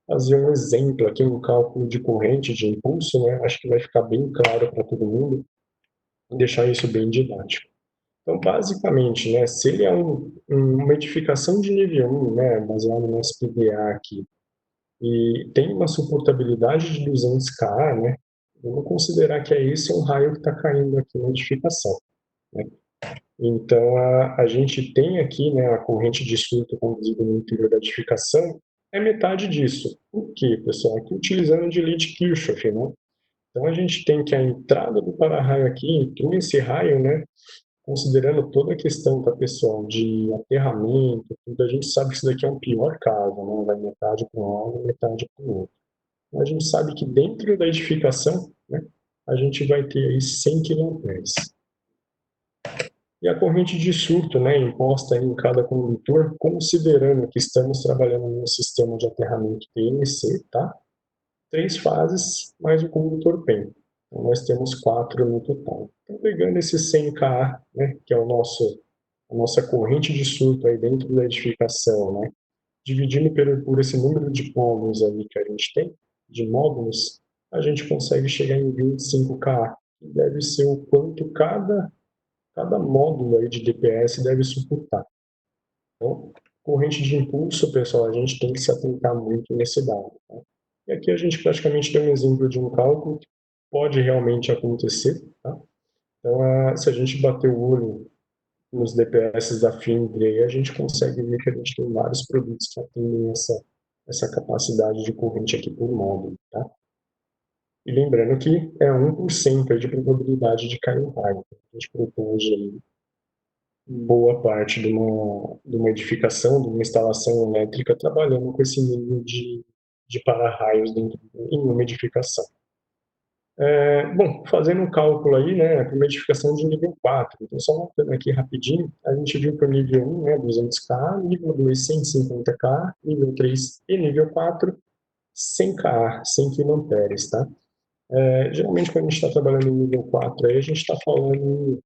Speaker 1: fazer um exemplo aqui, um cálculo de corrente de impulso, né? Acho que vai ficar bem claro para todo mundo e deixar isso bem didático. Então, basicamente, né, se ele é uma edificação de nível 1, né, baseado no SPDA aqui, e tem uma suportabilidade de 200 kA, né, vamos considerar que esse um raio que está caindo aqui na edificação. Né? Então, a gente tem aqui, né, a corrente de surto conduzida no interior da edificação é metade disso. Por quê, pessoal? Aqui utilizando de lei de Kirchhoff, né? Então, a gente tem que a entrada do para-raio aqui entrou esse raio, né, considerando toda a questão, tá, pessoal, de aterramento, tudo, a gente sabe que isso daqui é um pior caso, né? Vai metade para um lado, metade para o outro. Então, a gente sabe que dentro da edificação, né, a gente vai ter aí 100 kA. E a corrente de surto, né, imposta em cada condutor, considerando que estamos trabalhando num sistema de aterramento TNC, tá? 3 fases, mais o condutor PEM. Então, nós temos 4 no total. Então, pegando esse 100 kA, né, que é a nossa corrente de surto aí dentro da edificação, né, dividindo por esse número de polos aí que a gente tem, de módulos, a gente consegue chegar em 25 kA, que deve ser o quanto cada módulo aí de DPS deve suportar. Então, corrente de impulso, pessoal, a gente tem que se atentar muito nesse dado. Tá? E aqui a gente praticamente tem um exemplo de um cálculo que pode realmente acontecer. Tá? Então, se a gente bater o olho nos DPS da Findre, a gente consegue ver que a gente tem vários produtos que atendem essa capacidade de corrente aqui por módulo. Tá? E lembrando que é 1% de probabilidade de cair um raio. A gente protege boa parte de uma edificação, de uma instalação elétrica, trabalhando com esse nível de para-raios em uma edificação. Bom, fazendo um cálculo aí, né, para uma edificação de nível 4. Então, só notando aqui rapidinho, a gente viu que o nível 1, né, 200 kA, nível 2, 150 kA, nível 3 e nível 4, 100 kA, 100 kA, tá? Geralmente, quando a gente está trabalhando em nível 4, aí, a gente está falando em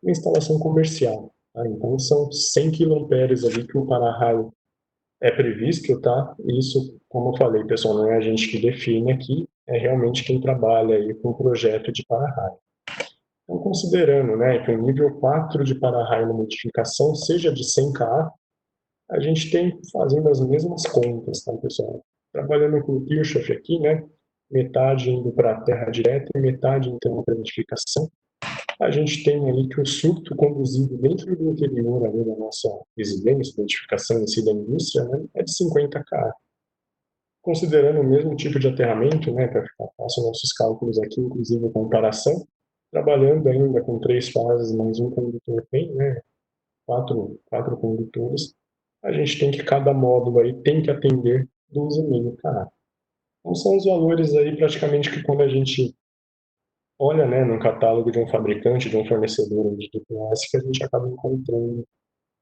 Speaker 1: uma instalação comercial. Tá? Então, são 100 kA ali que o para-raio é previsto, tá? Isso, como eu falei, pessoal, não é a gente que define aqui, é realmente quem trabalha aí com o projeto de para-raio. Então, considerando, né, que o nível 4 de para-raio na modificação seja de 100 kA, a gente tem fazendo as mesmas contas, tá, pessoal? Trabalhando com o Kirchhoff aqui, né, metade indo para a terra direta e metade então para a modificação. A gente tem aí que o surto conduzido dentro do interior ali da nossa residência, da edificação em si da indústria, né, é de 50 kA. Considerando o mesmo tipo de aterramento, né, para ficar fácil nossos cálculos aqui, inclusive a comparação, trabalhando ainda com 3 fases mais um condutor PEM, né, quatro condutores, a gente tem que cada módulo aí tem que atender 12,5 kA. Então são os valores aí praticamente que quando a gente olha, né, no catálogo de um fabricante, de um fornecedor de DPS, que a gente acaba encontrando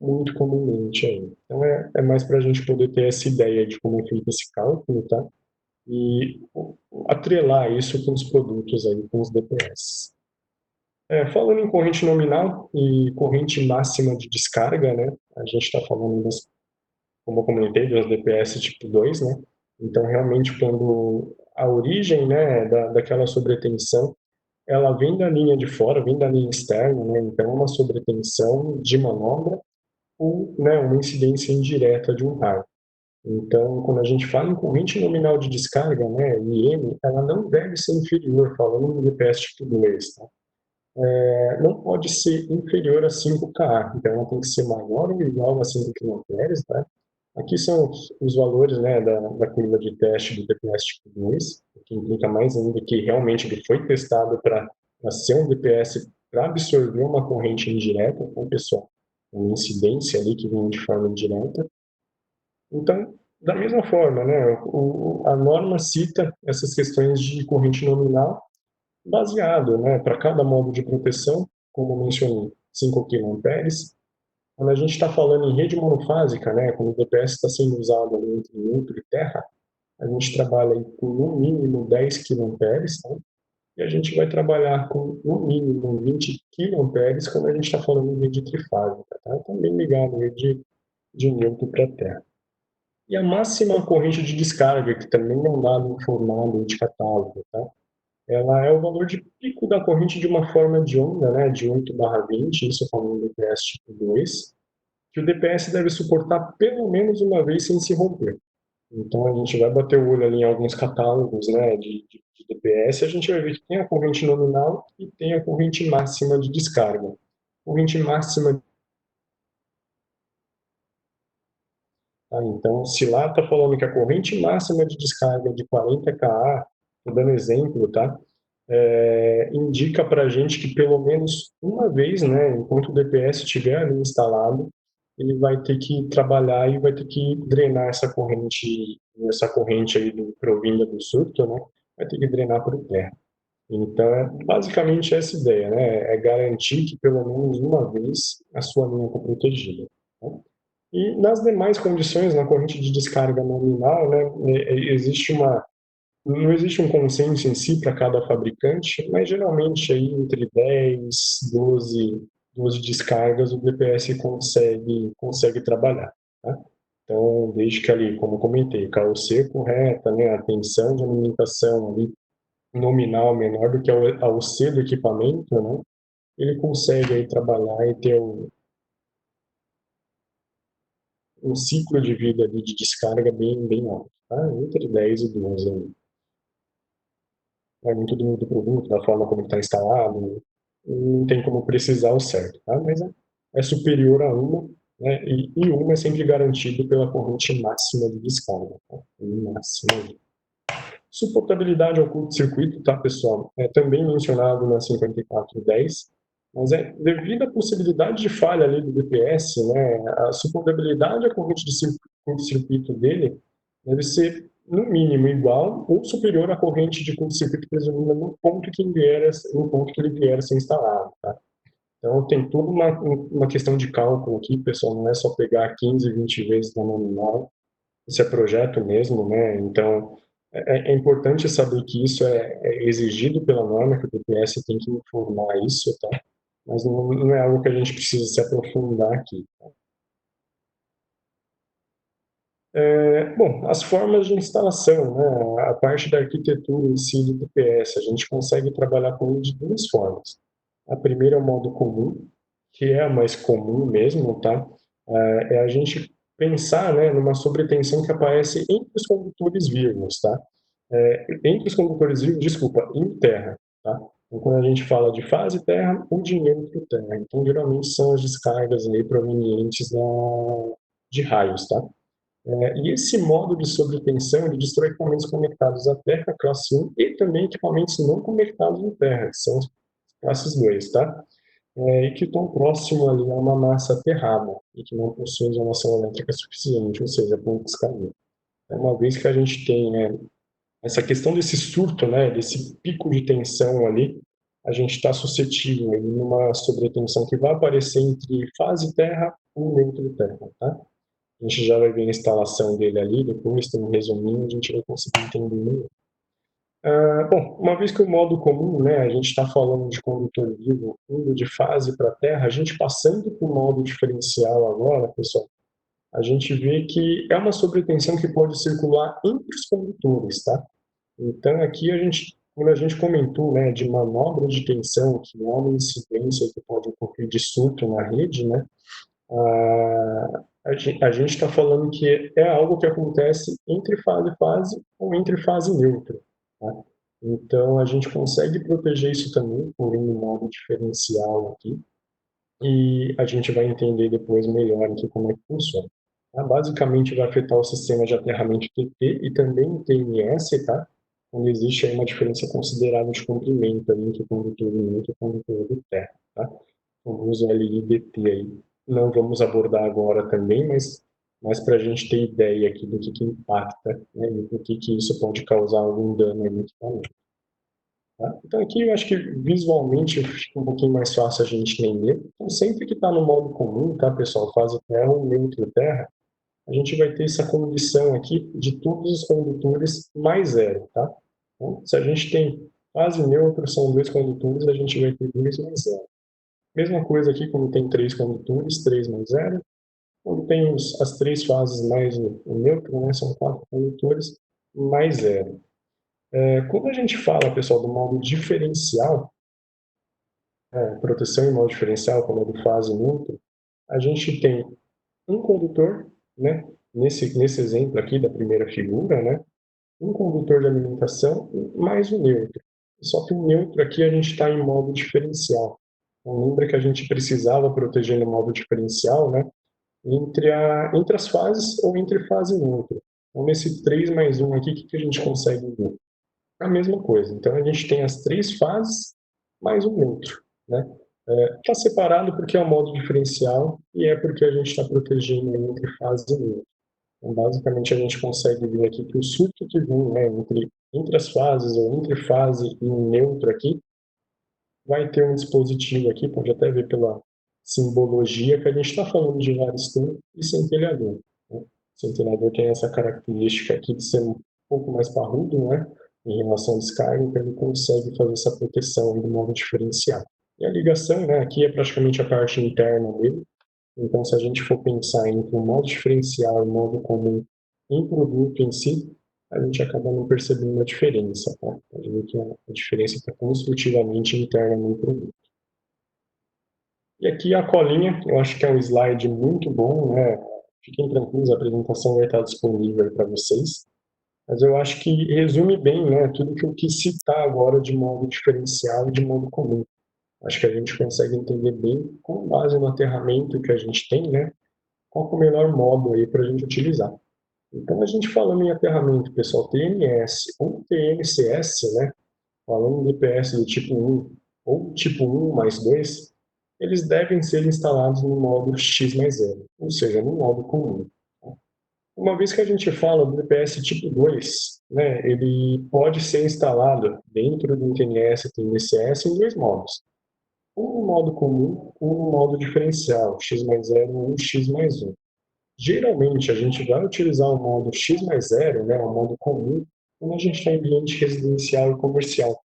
Speaker 1: muito comumente aí. Então é mais para a gente poder ter essa ideia de como é feito esse cálculo, tá? E atrelar isso com os produtos aí, com os DPS. Falando em corrente nominal e corrente máxima de descarga, né? A gente está falando, como eu comentei, dos DPS tipo 2, né? Então, realmente, quando a origem, né, daquela sobretensão, ela vem da linha de fora, vem da linha externa, né? Então, é uma sobretensão de manobra ou, né, uma incidência indireta de um raio. Então, quando a gente fala em corrente nominal de descarga, né, IM, ela não deve ser inferior, falando no DPS tipo 2, tá? Não pode ser inferior a 5 kA, então ela tem que ser maior ou igual a 5 kA, tá? Aqui são os valores, né, da curva de teste do DPS tipo 2, que implica mais ainda que realmente ele foi testado para ser um DPS para absorver uma corrente indireta, então, pessoal, uma incidência ali que vem de forma indireta. Então, da mesma forma, né, a norma cita essas questões de corrente nominal baseado, né, para cada módulo de proteção, como mencionei, 5 kA. Quando a gente está falando em rede monofásica, né, quando o DPS está sendo usado ali entre neutro e terra, a gente trabalha aí com no mínimo 10 kA, tá? E a gente vai trabalhar com no mínimo 20 kA quando a gente está falando em rede trifásica, tá? Também ligado aí de neutro para terra. E a máxima corrente de descarga, que também é um dado informado de catálogo, tá? Ela é o valor de pico da corrente de uma forma de onda, né, de 8/20, isso falando do DPS tipo 2, que o DPS deve suportar pelo menos uma vez sem se romper. Então a gente vai bater o olho ali em alguns catálogos, né, de DPS, a gente vai ver que tem a corrente nominal e tem a corrente máxima de descarga. Corrente máxima. Tá? Então, se lá está falando que a corrente máxima de descarga é de 40 kA, estou dando exemplo, tá? Indica para a gente que pelo menos uma vez, né, enquanto o DPS estiver ali instalado, ele vai ter que trabalhar e vai ter que drenar essa corrente aí provinda do surto, né, vai ter que drenar para o terra. Então, é basicamente essa ideia, né, é garantir que pelo menos uma vez a sua linha está protegida. Tá? E nas demais condições, na corrente de descarga nominal, né, existe não existe um consenso em si para cada fabricante, mas geralmente aí entre 10, 12 descargas o DPS consegue trabalhar. Tá? Então, desde que ali, como comentei, KOC correta, né, a tensão de alimentação ali nominal menor do que a OC do equipamento, né, ele consegue aí trabalhar e ter um ciclo de vida ali de descarga bem alto, tá? Entre 10 e 12 aí. Vai muito do produto, da forma como está instalado, não tem como precisar o certo, tá? Mas é superior a uma, né? E uma é sempre garantido pela corrente máxima de descarga, tá? Máxima. Suportabilidade ao curto-circuito, tá, pessoal? É também mencionado na 5410, mas devido à possibilidade de falha ali do DPS, né, a suportabilidade à corrente de curto-circuito dele deve ser, no mínimo, igual ou superior à corrente de curto-circuito presumida no ponto que ele vier a ser instalado, tá? Então, tem toda uma questão de cálculo aqui, pessoal, não é só pegar 15, 20 vezes da nominal, isso é projeto mesmo, né? Então, é importante saber que isso é exigido pela norma, que o DPS tem que informar isso, tá? Mas não é algo que a gente precisa se aprofundar aqui. Bom, as formas de instalação, né, a parte da arquitetura em si do DPS, a gente consegue trabalhar com ele de duas formas. A primeira é o modo comum, que é a mais comum mesmo, tá? É a gente pensar, né, numa sobretensão que aparece entre os condutores vivos, tá? Entre os condutores vivos, desculpa, em terra, tá? Então, quando a gente fala de fase terra ou de neutro terra, então geralmente são as descargas aí provenientes de raios, tá? E esse modo de sobretensão ele destrói equipamentos conectados à Terra, classe 1, e também equipamentos não conectados à Terra, que são classes 2, tá? E que estão próximo ali a uma massa aterrada e que não possuem isolação elétrica suficiente, ou seja, pontos caminho. Uma vez que a gente tem essa questão desse surto, né, desse pico de tensão ali, a gente está suscetível a uma sobretensão que vai aparecer entre fase Terra e neutro Terra, tá? A gente já vai ver a instalação dele ali, depois tem um resuminho, a gente vai conseguir entender melhor. Bom, uma vez que o modo comum, né, a gente está falando de condutor vivo indo de fase para a Terra, a gente passando para o modo diferencial agora, pessoal, a gente vê que é uma sobretensão que pode circular entre os condutores, tá? Então aqui a gente, quando a gente comentou, né, de manobra de tensão, que há uma incidência que pode ocorrer de surto na rede, né, a gente está falando que é algo que acontece entre fase e fase ou entre fase e neutro. Tá? Então, a gente consegue proteger isso também por um modo diferencial aqui, e a gente vai entender depois melhor aqui como é que funciona. Tá? Basicamente, vai afetar o sistema de aterramento TP e também o TMS, tá? Onde existe aí uma diferença considerável de comprimento ali entre o condutor do neutro e o condutor do terra. Tá? Alguns LIDT aí. Não vamos abordar agora também, mas para a gente ter ideia aqui do que impacta, né, e do que isso pode causar algum dano aí no equipamento. Tá? Então aqui eu acho que visualmente fica um pouquinho mais fácil a gente entender. Então sempre que está no modo comum, tá pessoal, fase terra ou neutro terra, a gente vai ter essa condição aqui de todos os condutores mais zero, tá? Então, se a gente tem fase neutro, são dois condutores, a gente vai ter 2 mais zero. Mesma coisa aqui, quando tem três condutores, 3 mais zero. Quando tem as três fases mais o neutro, né, são 4 condutores mais zero. Quando a gente fala, pessoal, do modo diferencial, proteção em modo diferencial, como é do fase neutro, a gente tem um condutor, né, nesse exemplo aqui da primeira figura, né, um condutor de alimentação mais o neutro. Só que o neutro aqui a gente está em modo diferencial. Então, lembra que a gente precisava proteger no modo diferencial, né? Entre as fases ou entre fase e neutra. Então, nesse 3 mais 1 aqui, o que a gente consegue ver? A mesma coisa. Então, a gente tem as três fases mais o neutro. Né? Está separado porque é o modo diferencial e é porque a gente está protegendo entre fase e neutra. Então, basicamente, a gente consegue ver aqui que o surto que vem, né, entre as fases ou entre fase e neutro aqui, vai ter um dispositivo aqui, pode até ver pela simbologia, que a gente está falando de varistor e centelhador. Né? O centelhador tem essa característica aqui de ser um pouco mais parrudo, né, em relação à descarga, então ele consegue fazer essa proteção do modo diferencial. E a ligação, né, aqui é praticamente a parte interna dele, então se a gente for pensar entre o modo diferencial e o modo comum em produto em si, a gente acaba não percebendo a diferença, tá? A gente vê que a diferença está construtivamente interna no produto. E aqui a colinha, eu acho que é um slide muito bom, né? Fiquem tranquilos, a apresentação vai estar disponível para vocês. Mas eu acho que resume bem, né, tudo que eu quis citar agora de modo diferencial e de modo comum. Acho que a gente consegue entender bem, com base no aterramento que a gente tem, né, qual é o melhor modo aí para a gente utilizar. Então, a gente falando em aterramento, pessoal, TMS ou TMCS, né, falando em DPS do tipo 1 ou tipo 1 mais 2, eles devem ser instalados no modo X mais 0, ou seja, no modo comum. Uma vez que a gente fala do DPS tipo 2, né, ele pode ser instalado dentro do TNS e TMCS em dois modos. Um no modo comum, um no modo diferencial, X mais 0 ou X mais 1. Geralmente, a gente vai utilizar o modo X mais 0, né, o modo comum, quando a gente está em ambiente residencial e comercial.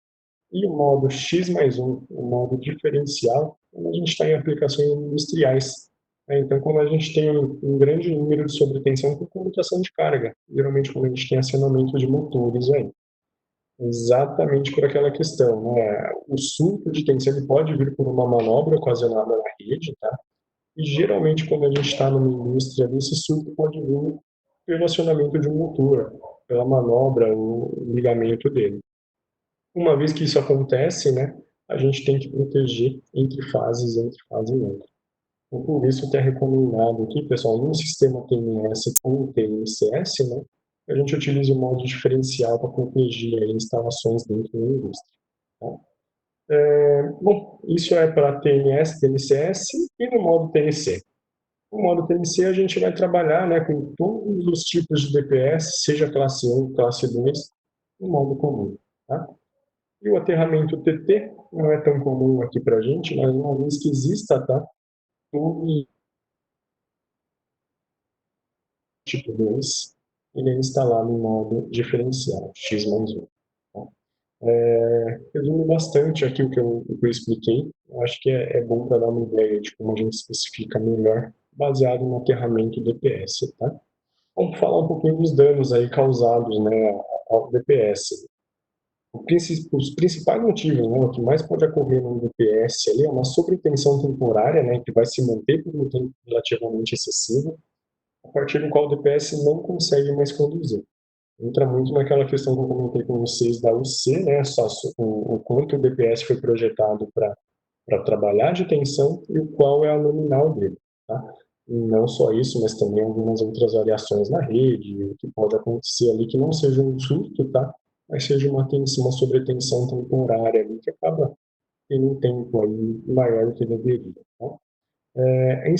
Speaker 1: E o modo X mais 1, o modo diferencial, quando a gente está em aplicações industriais, Então, quando a gente tem um grande número de sobretensão por comutação de carga, geralmente quando a gente tem acionamento de motores aí. Exatamente por aquela questão, né? O surto de tensão ele pode vir por uma manobra ocasionada na rede, tá? E geralmente quando a gente está numa indústria, esse surto pode vir pelo acionamento de um motor, pela manobra, o ligamento dele. Uma vez que isso acontece, né, a gente tem que proteger entre fases e outra. Então, por isso que é recomendado aqui, pessoal, no sistema TMS ou TMCS, né, a gente utiliza o modo diferencial para proteger aí instalações dentro da indústria. Tá? Bom, isso é para TMS, TMCS e no modo TNC. No modo TNC a gente vai trabalhar, né, com todos os tipos de DPS, seja classe 1, classe 2, no modo comum. Tá? E o aterramento TT não é tão comum aqui para a gente, mas uma vez que exista, tá? O tipo 2, ele é instalado em modo diferencial, X mais 1. Tá? Resume bastante aqui o que eu expliquei. Eu acho que é bom para dar uma ideia de como a gente especifica melhor, baseado no aterramento DPS. Tá? Vamos falar um pouquinho dos danos aí causados, né, ao DPS. Os principais motivos, né, o que mais pode ocorrer no DPS ali é uma sobretensão temporária, né, que vai se manter por um tempo relativamente excessivo, a partir do qual o DPS não consegue mais conduzir. Entra muito naquela questão que eu comentei com vocês da UC, né, o quanto o DPS foi projetado para trabalhar de tensão e o qual é a nominal dele. Tá? E não só isso, mas também algumas outras variações na rede, o que pode acontecer ali que não seja um surto, tá? Mas seja uma sobretensão temporária ali que acaba tendo um tempo aí maior do que deveria. Tá? A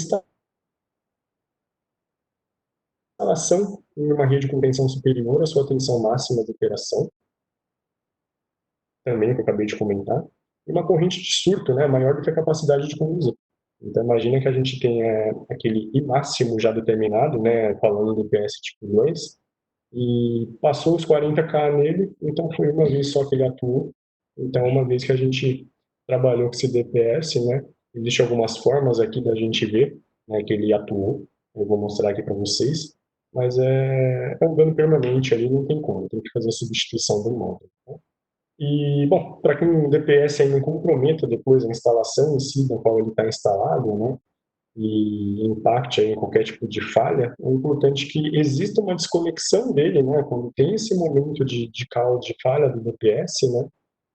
Speaker 1: instalação em uma rede com tensão superior à sua tensão máxima de operação, também que eu acabei de comentar, e uma corrente de surto, né, maior do que a capacidade de conduzir. Então, imagina que a gente tenha aquele I máximo já determinado, né, falando do PS tipo 2, e passou os 40K nele, então foi uma vez só que ele atuou. Então, uma vez que a gente trabalhou com esse DPS, né, existem algumas formas aqui da gente ver, né, que ele atuou. Eu vou mostrar aqui para vocês, mas é um dano permanente ali, não tem como, tem que fazer a substituição do módulo. Né? E, bom, para que um DPS aí não comprometa depois a instalação em si, da qual ele está instalado, né, e impacte aí em qualquer tipo de falha, é importante que exista uma desconexão dele, né, quando tem esse momento de call, de falha do DPS, né,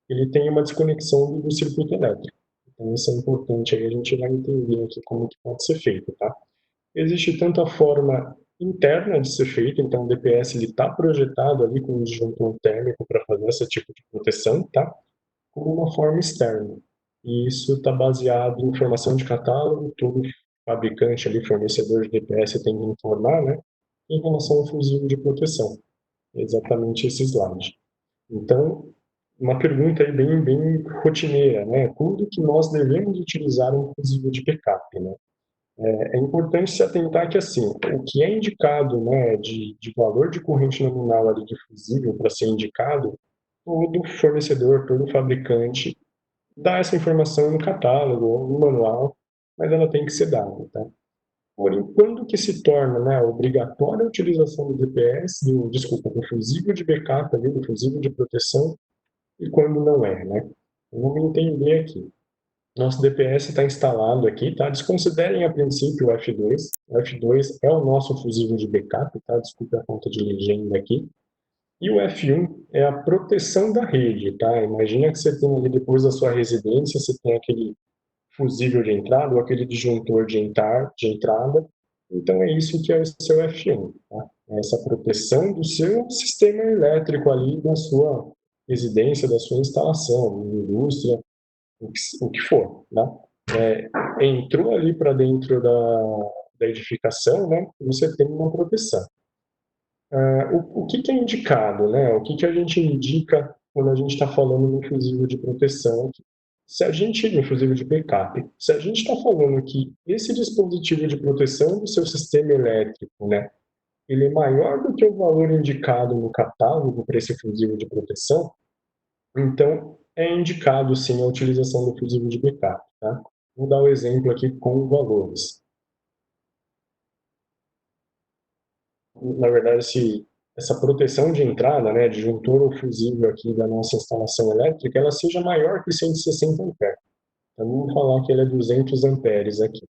Speaker 1: ele tem uma desconexão do circuito elétrico. Então, isso é importante, aí a gente vai entender aqui como que pode ser feito, tá? Existe tanto a forma interna de ser feito, então o DPS está projetado ali com um disjuntor térmico para fazer esse tipo de proteção, tá? Como uma forma externa. E isso está baseado em informação de catálogo, todo fabricante ali, fornecedor de DPS tem que informar, né? Em relação ao fusível de proteção. É exatamente esse slide. Então, uma pergunta aí bem rotineira, né? Quando que nós devemos utilizar um fusível de backup, né? É importante se atentar que, assim, o que é indicado, né, de valor de corrente nominal ali de fusível para ser indicado, todo fornecedor, todo fabricante dá essa informação no catálogo ou no manual, mas ela tem que ser dada, tá? Porém, quando que se torna, né, obrigatória a utilização do DPS, desculpa, do fusível de backup ali, do fusível de proteção, e quando não é, né? Vamos entender aqui. Nosso DPS está instalado aqui, tá? Desconsiderem a princípio o F2. O F2 é o nosso fusível de backup, tá? Desculpe a conta de legenda aqui. E o F1 é a proteção da rede, tá? Imagina que você tem ali depois da sua residência, você tem aquele fusível de entrada ou aquele disjuntor de entrada. Então é isso que é o seu F1, tá? É essa proteção do seu sistema elétrico ali da sua residência, da sua instalação, indústria, o que for, né? Entrou ali para dentro da edificação, né? Você tem uma proteção. O que é indicado, né? O que a gente indica quando a gente está falando no fusível de proteção? Se a gente, no fusível de backup, se a gente está falando que esse dispositivo de proteção do seu sistema elétrico, né, ele é maior do que o valor indicado no catálogo para esse fusível de proteção, então é indicado sim a utilização do fusível de backup, tá? Vou dar o um exemplo aqui com valores. na verdade, essa proteção de entrada, né, disjuntor ou fusível aqui da nossa instalação elétrica, ela seja maior que 160 amperes. Então, vamos falar que ele é 200 amperes aqui,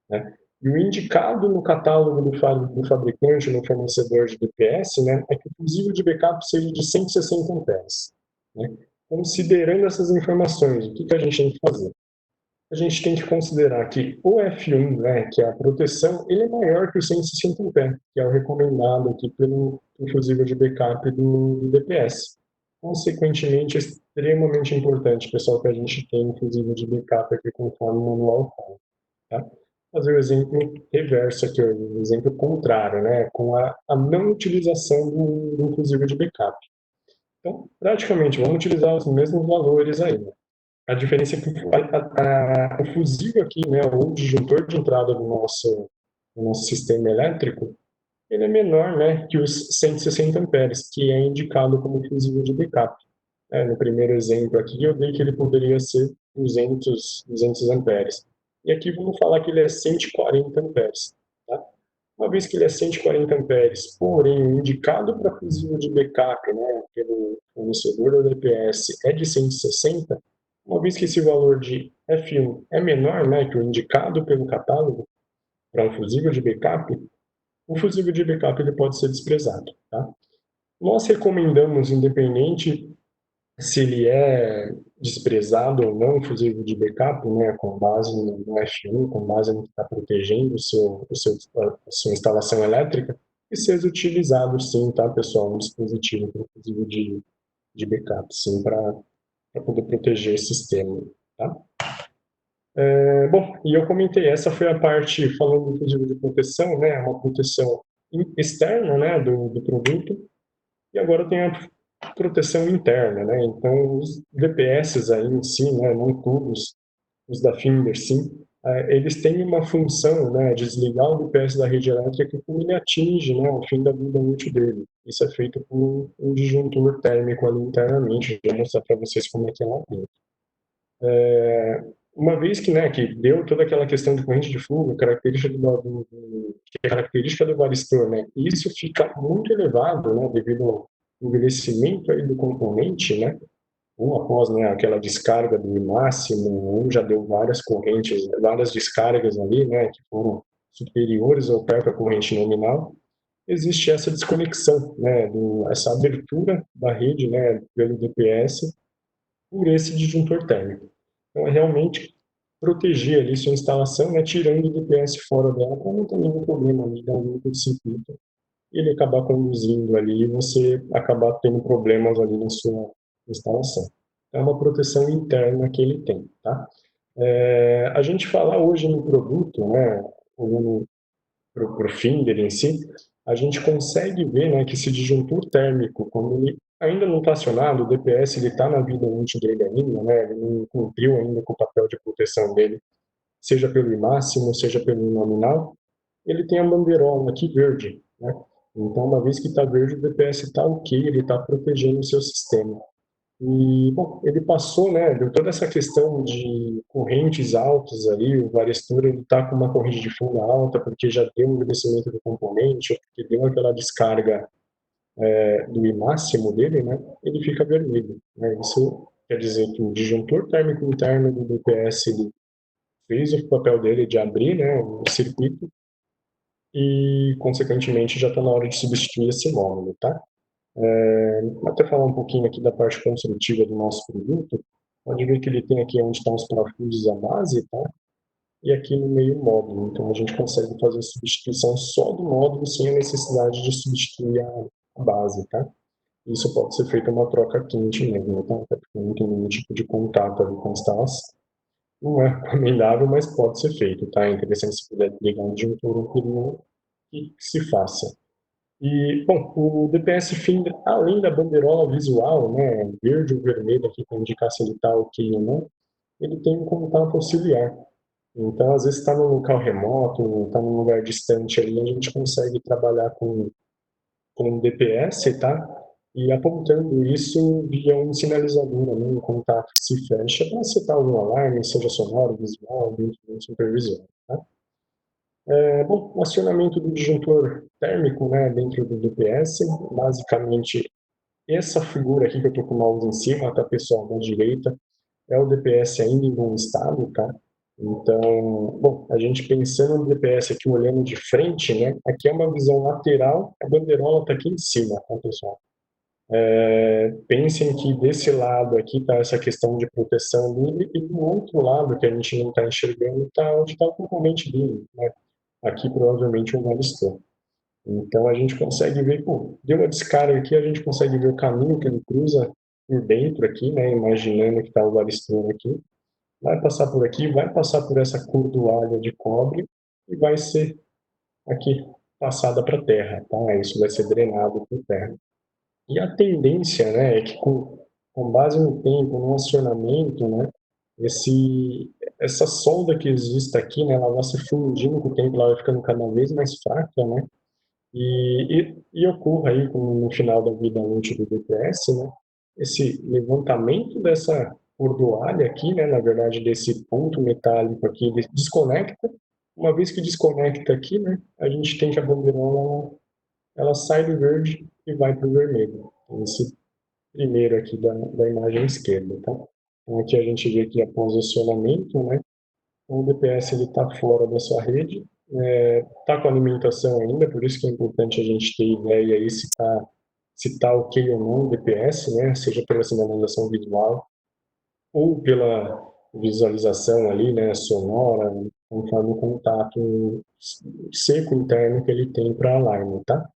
Speaker 1: né? E o indicado no catálogo do fabricante, no fornecedor de DPS, né, é que o fusível de backup seja de 160 amperes, né? Considerando essas informações, o que a gente tem que fazer? A gente tem que considerar que o F1, né, que é a proteção, ele é maior que o 160 amperes, que é o recomendado aqui pelo fusível de backup do DPS. Consequentemente, é extremamente importante, pessoal, que a gente tenha um fusível de backup aqui conforme o manual fala. Tá? Fazer o exemplo reverso aqui, o exemplo contrário, né, com a não utilização do fusível de backup. Então, praticamente, vamos utilizar os mesmos valores aí, né? A diferença é que o fusível aqui, né, ou o disjuntor de entrada do nosso sistema elétrico, ele é menor, né, que os 160 amperes, que é indicado como fusível de backup. No primeiro exemplo aqui, eu dei que ele poderia ser 200 amperes. E aqui vamos falar que ele é 140 amperes. Tá? Uma vez que ele é 140 amperes, porém indicado para fusível de backup, né, pelo fornecedor da DPS, é de 160, uma vez que esse valor de F1 é menor, né, que o indicado pelo catálogo para um fusível de backup, o fusível de backup ele pode ser desprezado. Tá? Nós recomendamos, independente se ele é desprezado ou não, fusível de backup, né, com base no F1, com base no que está protegendo a sua instalação elétrica, que seja utilizado sim, tá, pessoal, um dispositivo para fusível de backup, sim, para poder proteger o sistema, tá? Bom, e eu comentei, essa foi a parte falando do fusível de proteção, né, uma proteção externa, né, do produto, e agora tem a proteção interna, né? Então, os DPS aí em si, né, não todos, os da Finder, sim, eles têm uma função, né, de desligar o DPS da rede elétrica quando ele atinge, né, o fim da vida útil dele. Isso é feito por um disjuntor térmico ali internamente. Vou mostrar para vocês como é que é lá dentro. Uma vez que, né, que deu toda aquela questão de corrente de fluxo, característica do varistor, né, e isso fica muito elevado, né, devido ao envelhecimento aí do componente, né, após, né, aquela descarga do máximo, já deu várias correntes, várias descargas ali, né, que foram superiores ou perto da corrente nominal, existe essa desconexão, né, essa abertura da rede, né, pelo DPS por esse disjuntor térmico. Então, é realmente proteger ali sua instalação, né, tirando o DPS fora dela para não ter nenhum problema ali, dar um curto-circuito e ele acabar conduzindo ali e você acabar tendo problemas ali na sua instalação. É uma proteção interna que ele tem, tá? A gente falar hoje no produto, né, olhando para o Finder em si, a gente consegue ver, né, que esse disjuntor térmico, quando ele ainda não está acionado, o DPS ele está na vida útil dele ainda, né, ele não cumpriu ainda com o papel de proteção dele, seja pelo máximo, seja pelo nominal, ele tem a bandeirola aqui verde, né? Então, uma vez que está verde, o DPS está ok, ele está protegendo o seu sistema. E, bom, ele passou, né, deu toda essa questão de correntes altas ali, o varestor ele está com uma corrente de fuga alta, porque já deu um envelhecimento do componente, ou porque deu aquela descarga do I máximo dele, né, ele fica vermelho, né? Isso quer dizer que o disjuntor térmico interno do DPS ele fez o papel dele de abrir, né, o circuito, e, consequentemente, já está na hora de substituir esse módulo, tá? Vou até falar um pouquinho aqui da parte construtiva do nosso produto. Pode ver que ele tem aqui onde estão os parafusos, a base, tá? E aqui no meio o módulo. Então, a gente consegue fazer a substituição só do módulo sem a necessidade de substituir a base, tá? Isso pode ser feito uma troca quente mesmo, tá? Até porque não tem nenhum tipo de contato ali com a instalação. Não é recomendável, mas pode ser feito, tá? É interessante se puder ligar um disjuntor um período que se faça. E, bom, o DPS Finder, além da bandeirola visual, né, verde ou vermelho aqui para indicar se ele está ok ou não, ele tem um contato auxiliar. Então, às vezes está num local remoto, está num lugar distante ali, a gente consegue trabalhar com o DPS, tá? E apontando isso via um sinalizador ali, um contato que se fecha para setar algum alarme, seja sonoro, visual, supervisor, tá? Bom, o acionamento do disjuntor térmico, né, dentro do DPS, basicamente essa figura aqui que eu estou com o mouse em cima, tá, pessoal, na direita, é o DPS ainda em bom estado, tá? Então, bom, a gente pensando no DPS aqui, olhando de frente, né? Aqui é uma visão lateral, a bandeirola está aqui em cima, tá, pessoal? Pensem que desse lado aqui está essa questão de proteção dele e do outro lado, que a gente não está enxergando, está onde está o componente dele, né? Aqui provavelmente um valistão. Então a gente consegue ver, pô, deu uma descarga aqui, a gente consegue ver o caminho que ele cruza por dentro aqui, né? Imaginando que está o valistão aqui. Vai passar por aqui, vai passar por essa cordoalha de cobre e vai ser aqui passada para a terra, tá? Isso vai ser drenado por terra. E a tendência, né, é que com base no tempo, no acionamento, né, essa solda que existe aqui, né, ela vai se fundindo com o tempo, ela vai ficando cada vez mais fraca, né, e ocorra aí, no final da vida útil do DPS, né, esse levantamento dessa cordoalha aqui, né, na verdade, desse ponto metálico aqui, ele desconecta. Uma vez que desconecta aqui, né, a gente tem que a bandeirola, ela sai do verde e vai para o vermelho. Esse primeiro aqui da imagem esquerda, tá? Então aqui a gente vê que após o acionamento, né, o DPS está fora da sua rede, está com alimentação ainda, por isso que é importante a gente ter ideia aí se tá ok ou não o DPS, né, seja pela sinalização visual ou pela visualização ali, né, sonora, conforme o contato seco interno que ele tem para alarme, tá?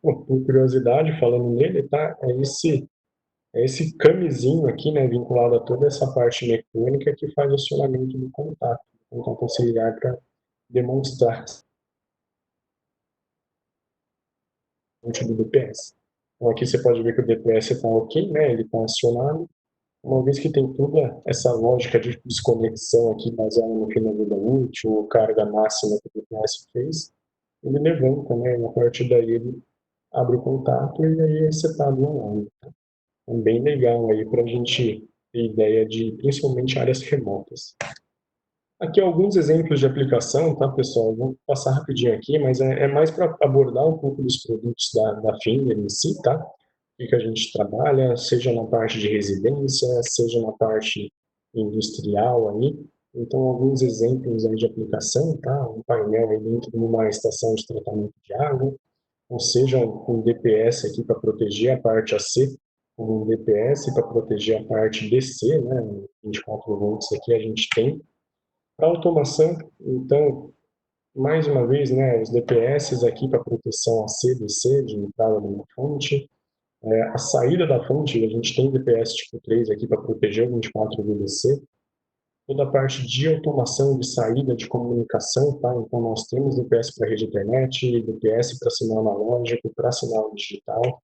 Speaker 1: Por curiosidade, falando nele, tá? É esse camezinho aqui, né, vinculado a toda essa parte mecânica que faz o acionamento do contato auxiliar para demonstrar o do DPS. Então aqui você pode ver que o DPS está ok, né, ele está acionado, uma vez que tem toda essa lógica de desconexão aqui baseada no fim da vida útil, carga máxima que o DPS fez, ele levanta, né, e a partir daí ele abre o contato e aí é setado o alarme. É bem legal aí para a gente ter ideia de, principalmente, áreas remotas. Aqui alguns exemplos de aplicação, tá, pessoal? Vou passar rapidinho aqui, mas é mais para abordar um pouco dos produtos da Finder em si, tá? O que a gente trabalha, seja na parte de residência, seja na parte industrial aí. Então, alguns exemplos aí de aplicação, tá? Um painel aí dentro de uma estação de tratamento de água, ou seja, um DPS aqui para proteger a parte AC, um DPS para proteger a parte DC, né? 24 volts aqui a gente tem. Para automação, então, mais uma vez, né, os DPS aqui para proteção AC, DC, de entrada de uma fonte. A saída da fonte, a gente tem DPS tipo 3 aqui para proteger o 24 VDC. Toda a parte de automação de saída de comunicação, tá? Então, nós temos DPS para rede internet, DPS para sinal analógico, para sinal digital.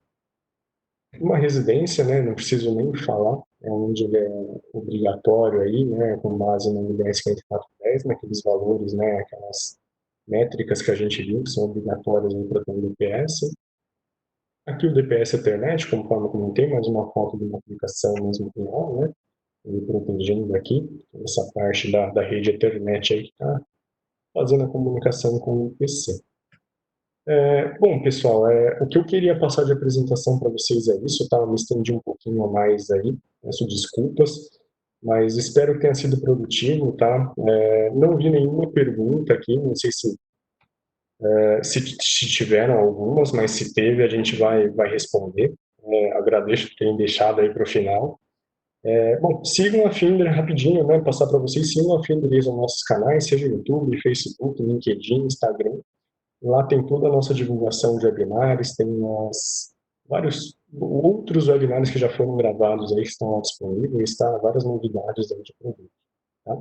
Speaker 1: Uma residência, né, não preciso nem falar, é onde ele é obrigatório aí, né, com base no NBS 5410, naqueles valores, né, aquelas métricas que a gente viu que são obrigatórias para ter um DPS. Aqui o DPS Ethernet, conforme eu comentei, mais uma foto de uma aplicação mesmo real, né, ele protegendo aqui essa parte da rede Ethernet aí que está fazendo a comunicação com o PC. Bom, pessoal, o que eu queria passar de apresentação para vocês é isso, tá? Eu me estendi um pouquinho a mais aí, peço desculpas, mas espero que tenha sido produtivo, tá? Não vi nenhuma pergunta aqui, não sei se tiveram algumas, mas se teve, a gente vai responder. Agradeço por terem deixado aí para o final. Bom, sigam a Finder rapidinho, né? Passar para vocês, sigam a Finder nos nossos canais, seja YouTube, Facebook, LinkedIn, Instagram. Lá tem toda a nossa divulgação de webinários, tem vários outros webinários que já foram gravados aí, que estão lá disponíveis, tá? Várias novidades aí de produto, tá?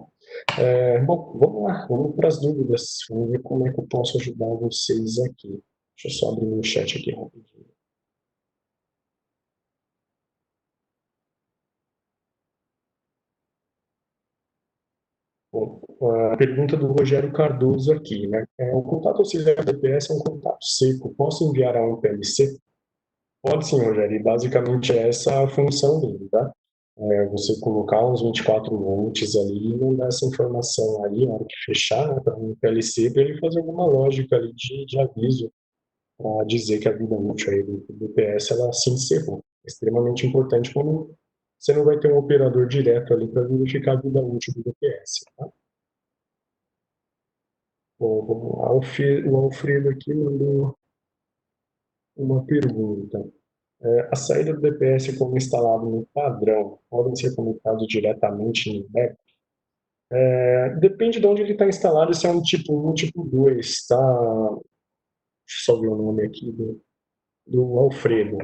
Speaker 1: Bom, vamos lá, vamos para as dúvidas, vamos ver como é que eu posso ajudar vocês aqui. Deixa eu só abrir meu chat aqui rapidinho. Bom, a pergunta do Rogério Cardoso aqui, né? O contato auxiliar DPS é um contato seco, posso enviar a um PLC? Pode sim, Rogério, e basicamente é essa a função dele, tá? você colocar uns 24 volts ali e mandar essa informação ali, na hora que fechar, né, para um PLC, para ele fazer alguma lógica ali de aviso, para dizer que a vida útil aí do DPS ela se encerrou. É extremamente importante quando você não vai ter um operador direto ali para verificar a vida útil do DPS. Tá? Bom, vamos lá. O Alfredo aqui mandou uma pergunta. A saída do DPS como instalado no padrão podem ser conectados diretamente no back? Depende de onde ele está instalado, se é um tipo 1 ou tipo 2, tá? Deixa eu só ver o nome aqui do Alfredo.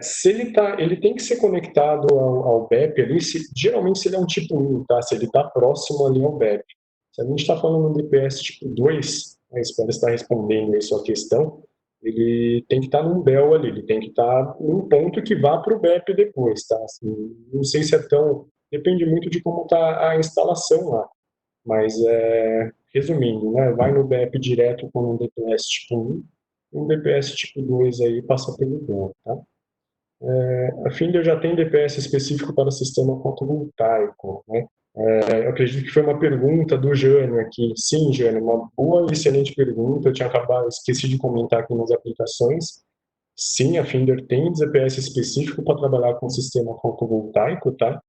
Speaker 1: Se ele tem que ser conectado ao BEP ali, geralmente se ele é um tipo 1, tá? Se ele está próximo ali ao BEP. Se a gente está falando de um DPS tipo 2, espero estar respondendo aí sua questão, ele tem que estar num BEL ali, ele tem que estar num ponto que vá para o BEP depois, tá? Assim, não sei se é tão... Depende muito de como está a instalação lá. Mas, resumindo, né, vai no BEP direto com um DPS tipo 1, e um DPS tipo 2 aí passa pelo BEL, tá? A Finder já tem DPS específico para o sistema fotovoltaico, né? Eu acredito que foi uma pergunta do Jânio aqui. Sim, Jânio, uma boa e excelente pergunta. Eu tinha acabado, esqueci de comentar aqui nas aplicações. Sim, a Finder tem DPS específico para trabalhar com sistema fotovoltaico, tá?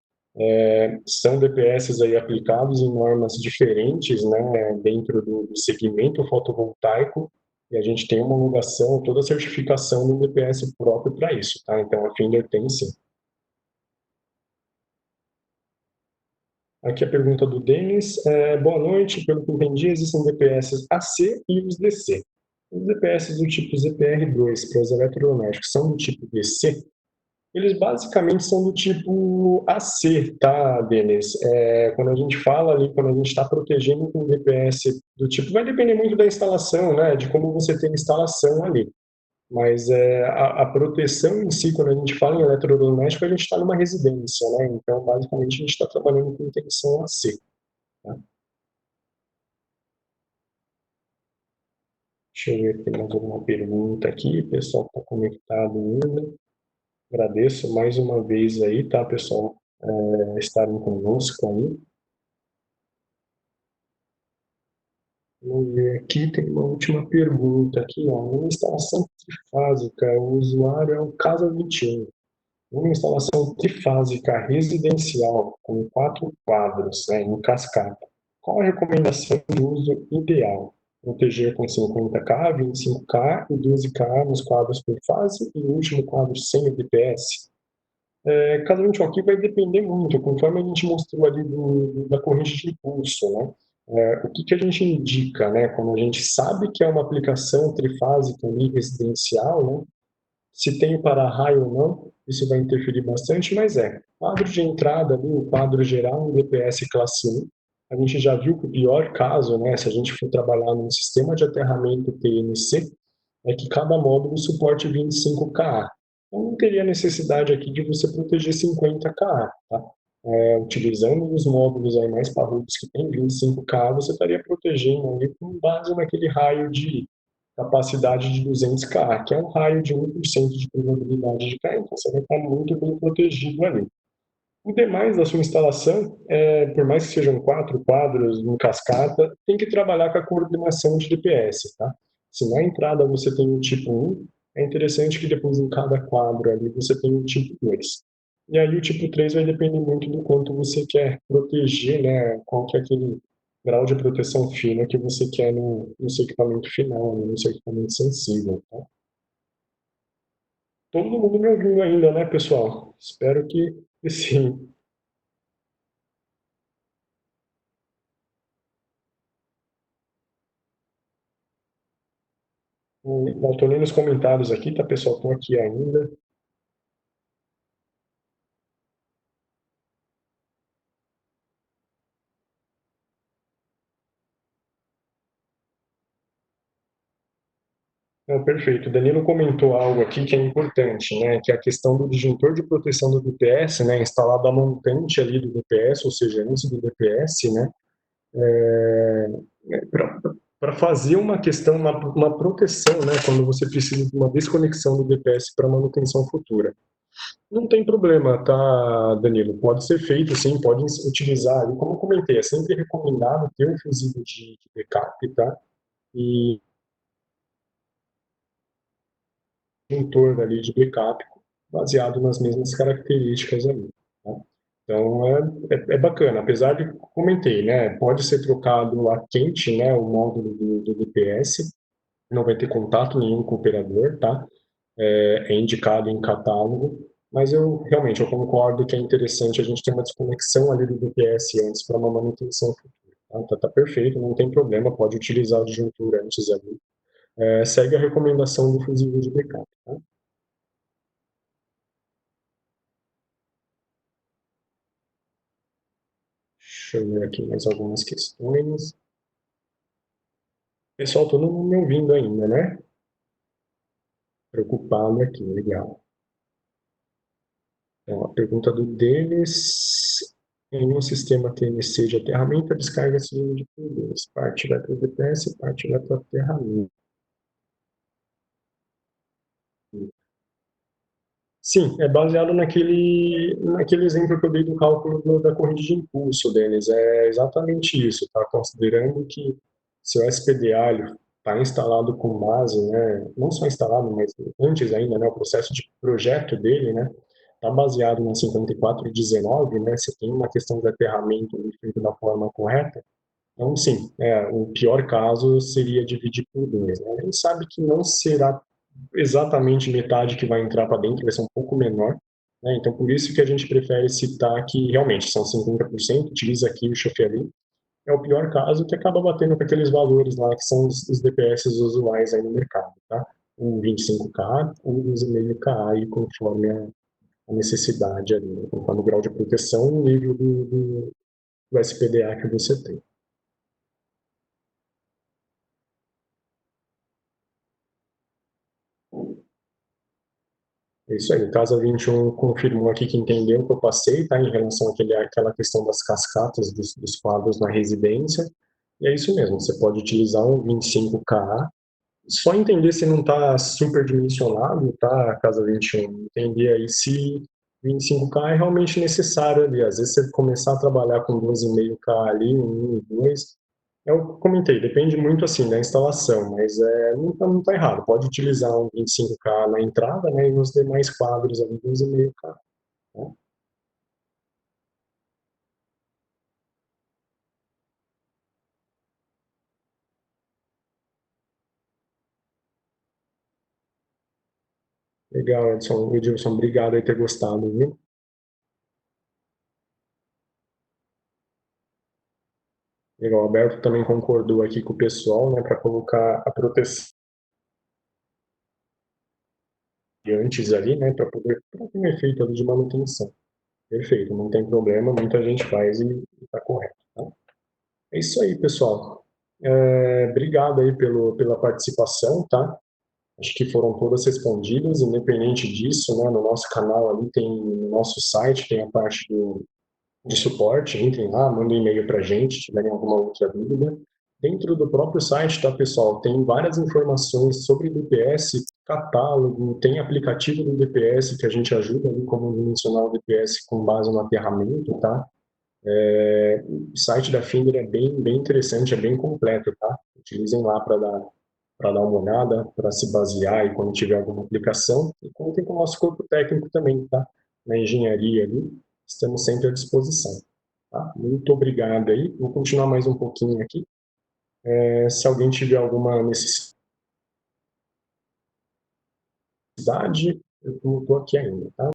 Speaker 1: São DPS aí aplicados em normas diferentes, né, dentro do segmento fotovoltaico, e a gente tem uma homologação, toda a certificação do DPS próprio para isso, tá? Então a Finder tem sim. Aqui a pergunta do Denis. Boa noite, pelo que entendi, existem DPS AC e os DC. Os DPS do tipo ZPR2 para os eletrodomésticos são do tipo DC? Eles basicamente são do tipo AC, tá, Denis? Quando a gente fala ali, quando a gente está protegendo com DPS do tipo, vai depender muito da instalação, né? De como você tem a instalação ali. Mas a proteção em si, quando a gente fala em eletrodoméstico, a gente está numa residência, né? Então, basicamente, a gente está trabalhando com intenção AC. Tá? Deixa eu ver se tem mais alguma pergunta aqui. O pessoal está conectado ainda. Agradeço mais uma vez aí, tá, pessoal, estarem conosco aí. Vamos ver aqui, tem uma última pergunta aqui, ó. Uma instalação trifásica, o usuário é o Casa 21. Uma instalação trifásica residencial com 4 quadros, né, em cascata. Qual a recomendação de uso ideal? Proteger com 50K, 25K e 12K nos quadros por fase e o último quadro sem o DPS? Cada um aqui vai depender muito, conforme a gente mostrou ali da corrente de impulso, né? O que a gente indica, né? Quando a gente sabe que é uma aplicação trifásica ali, residencial, né? Se tem para-raio ou não, isso vai interferir bastante, mas quadro de entrada ali, o quadro geral, um DPS classe 1, a gente já viu que o pior caso, né? Se a gente for trabalhar num sistema de aterramento TNC, é que cada módulo suporte 25Ka. Então, não teria necessidade aqui de você proteger 50Ka, tá? Utilizando os módulos aí mais parrudos que tem 25Ka, você estaria protegendo ali com base naquele raio de capacidade de 200Ka, que é um raio de 1% de probabilidade de cair. Então, você vai estar muito bem protegido ali. O demais da sua instalação, por mais que sejam 4 quadros em cascata, tem que trabalhar com a coordenação de DPS, tá? Se na entrada você tem o tipo 1, é interessante que depois em cada quadro ali você tem o tipo 2. E aí o tipo 3 vai depender muito do quanto você quer proteger, né? Qual que é aquele grau de proteção fina que você quer no seu equipamento final, no seu equipamento sensível, tá? Todo mundo me ouvindo ainda, né, pessoal? Espero que sim. Não estou nem nos comentários aqui, tá, pessoal? Estou aqui ainda. Não, perfeito. O Danilo comentou algo aqui que é importante, né? Que é a questão do disjuntor de proteção do DPS, né? Instalado a montante ali do DPS, ou seja, antes do DPS, né? Para fazer uma questão, uma proteção, né? Quando você precisa de uma desconexão do DPS para manutenção futura. Não tem problema, tá, Danilo? Pode ser feito, sim, pode utilizar, e como eu comentei, é sempre recomendado ter um fusível de backup, tá? E um torno ali de backup baseado nas mesmas características ali, tá? Então é bacana, apesar de, comentei, né, pode ser trocado a quente, né, o módulo do DPS, não vai ter contato nenhum com o operador, tá? É indicado em catálogo, mas eu realmente eu concordo que é interessante a gente ter uma desconexão ali do DPS antes para uma manutenção futura. Tá perfeito, não tem problema, pode utilizar a disjuntura antes ali. Segue a recomendação do fusível de backup. Tá? Deixa eu ver aqui mais algumas questões. Pessoal, todo mundo me ouvindo ainda, né? Preocupado aqui, legal. Então, a pergunta do Denis: em um sistema TNC de aterramento, a descarga se divide por dois. Parte vai para o DPS, parte vai para o aterramento. Sim, é baseado naquele exemplo que eu dei do cálculo da corrente de impulso, Denis. É exatamente isso, tá? Considerando que se o SPDA está instalado com base, né, não só instalado, mas antes ainda, né, o processo de projeto dele, né, está baseado na 5419, né, você tem uma questão de aterramento feito da forma correta, então, sim, o pior caso seria dividir por dois. Né? A gente sabe que não será exatamente metade que vai entrar para dentro, vai ser um pouco menor. Né? Então, por isso que a gente prefere citar que realmente são 50%, utiliza aqui o ali. É o pior caso que acaba batendo com aqueles valores lá que são os DPS usuais aí no mercado. Tá? Um 25K, um 12,5K, aí, conforme a necessidade ali, né? Conforme o grau de proteção e o nível do SPDA que você tem. É isso aí, o Casa 21 confirmou aqui que entendeu o que eu passei, tá, em relação àquela questão das cascatas dos quadros na residência, e é isso mesmo, você pode utilizar um 25K, só entender se não está superdimensionado, tá, Casa 21, entender aí se 25K é realmente necessário ali, às vezes você começar a trabalhar com 12,5K ali, um, dois, é o que eu comentei, depende muito assim da instalação, mas não tá errado. Pode utilizar um 25K na entrada, né, e nos demais quadros ali 12,5K. Né? Legal, Edilson, obrigado aí ter gostado, viu? Legal, o Alberto também concordou aqui com o pessoal, né, para colocar a proteção antes ali, né, para poder pra ter um efeito ali de manutenção. Perfeito, não tem problema, muita gente faz e está correto. Tá? É isso aí, pessoal. Obrigado aí pela participação, tá? Acho que foram todas respondidas, independente disso, né, no nosso canal ali tem, no nosso site tem a parte de suporte, entrem lá, mandem e-mail para a gente, se tiverem alguma outra dúvida. Dentro do próprio site, tá, pessoal, tem várias informações sobre DPS, catálogo, tem aplicativo do DPS que a gente ajuda ali como dimensionar o DPS com base no aterramento, tá? O site da Finder é bem interessante, é bem completo, tá? Utilizem lá para dar uma olhada, para se basear e quando tiver alguma aplicação. E contem com o nosso corpo técnico também, tá? Na engenharia ali, estamos sempre à disposição. Tá? Muito obrigado aí. Vou continuar mais um pouquinho aqui. Se alguém tiver alguma necessidade, eu estou aqui ainda, tá?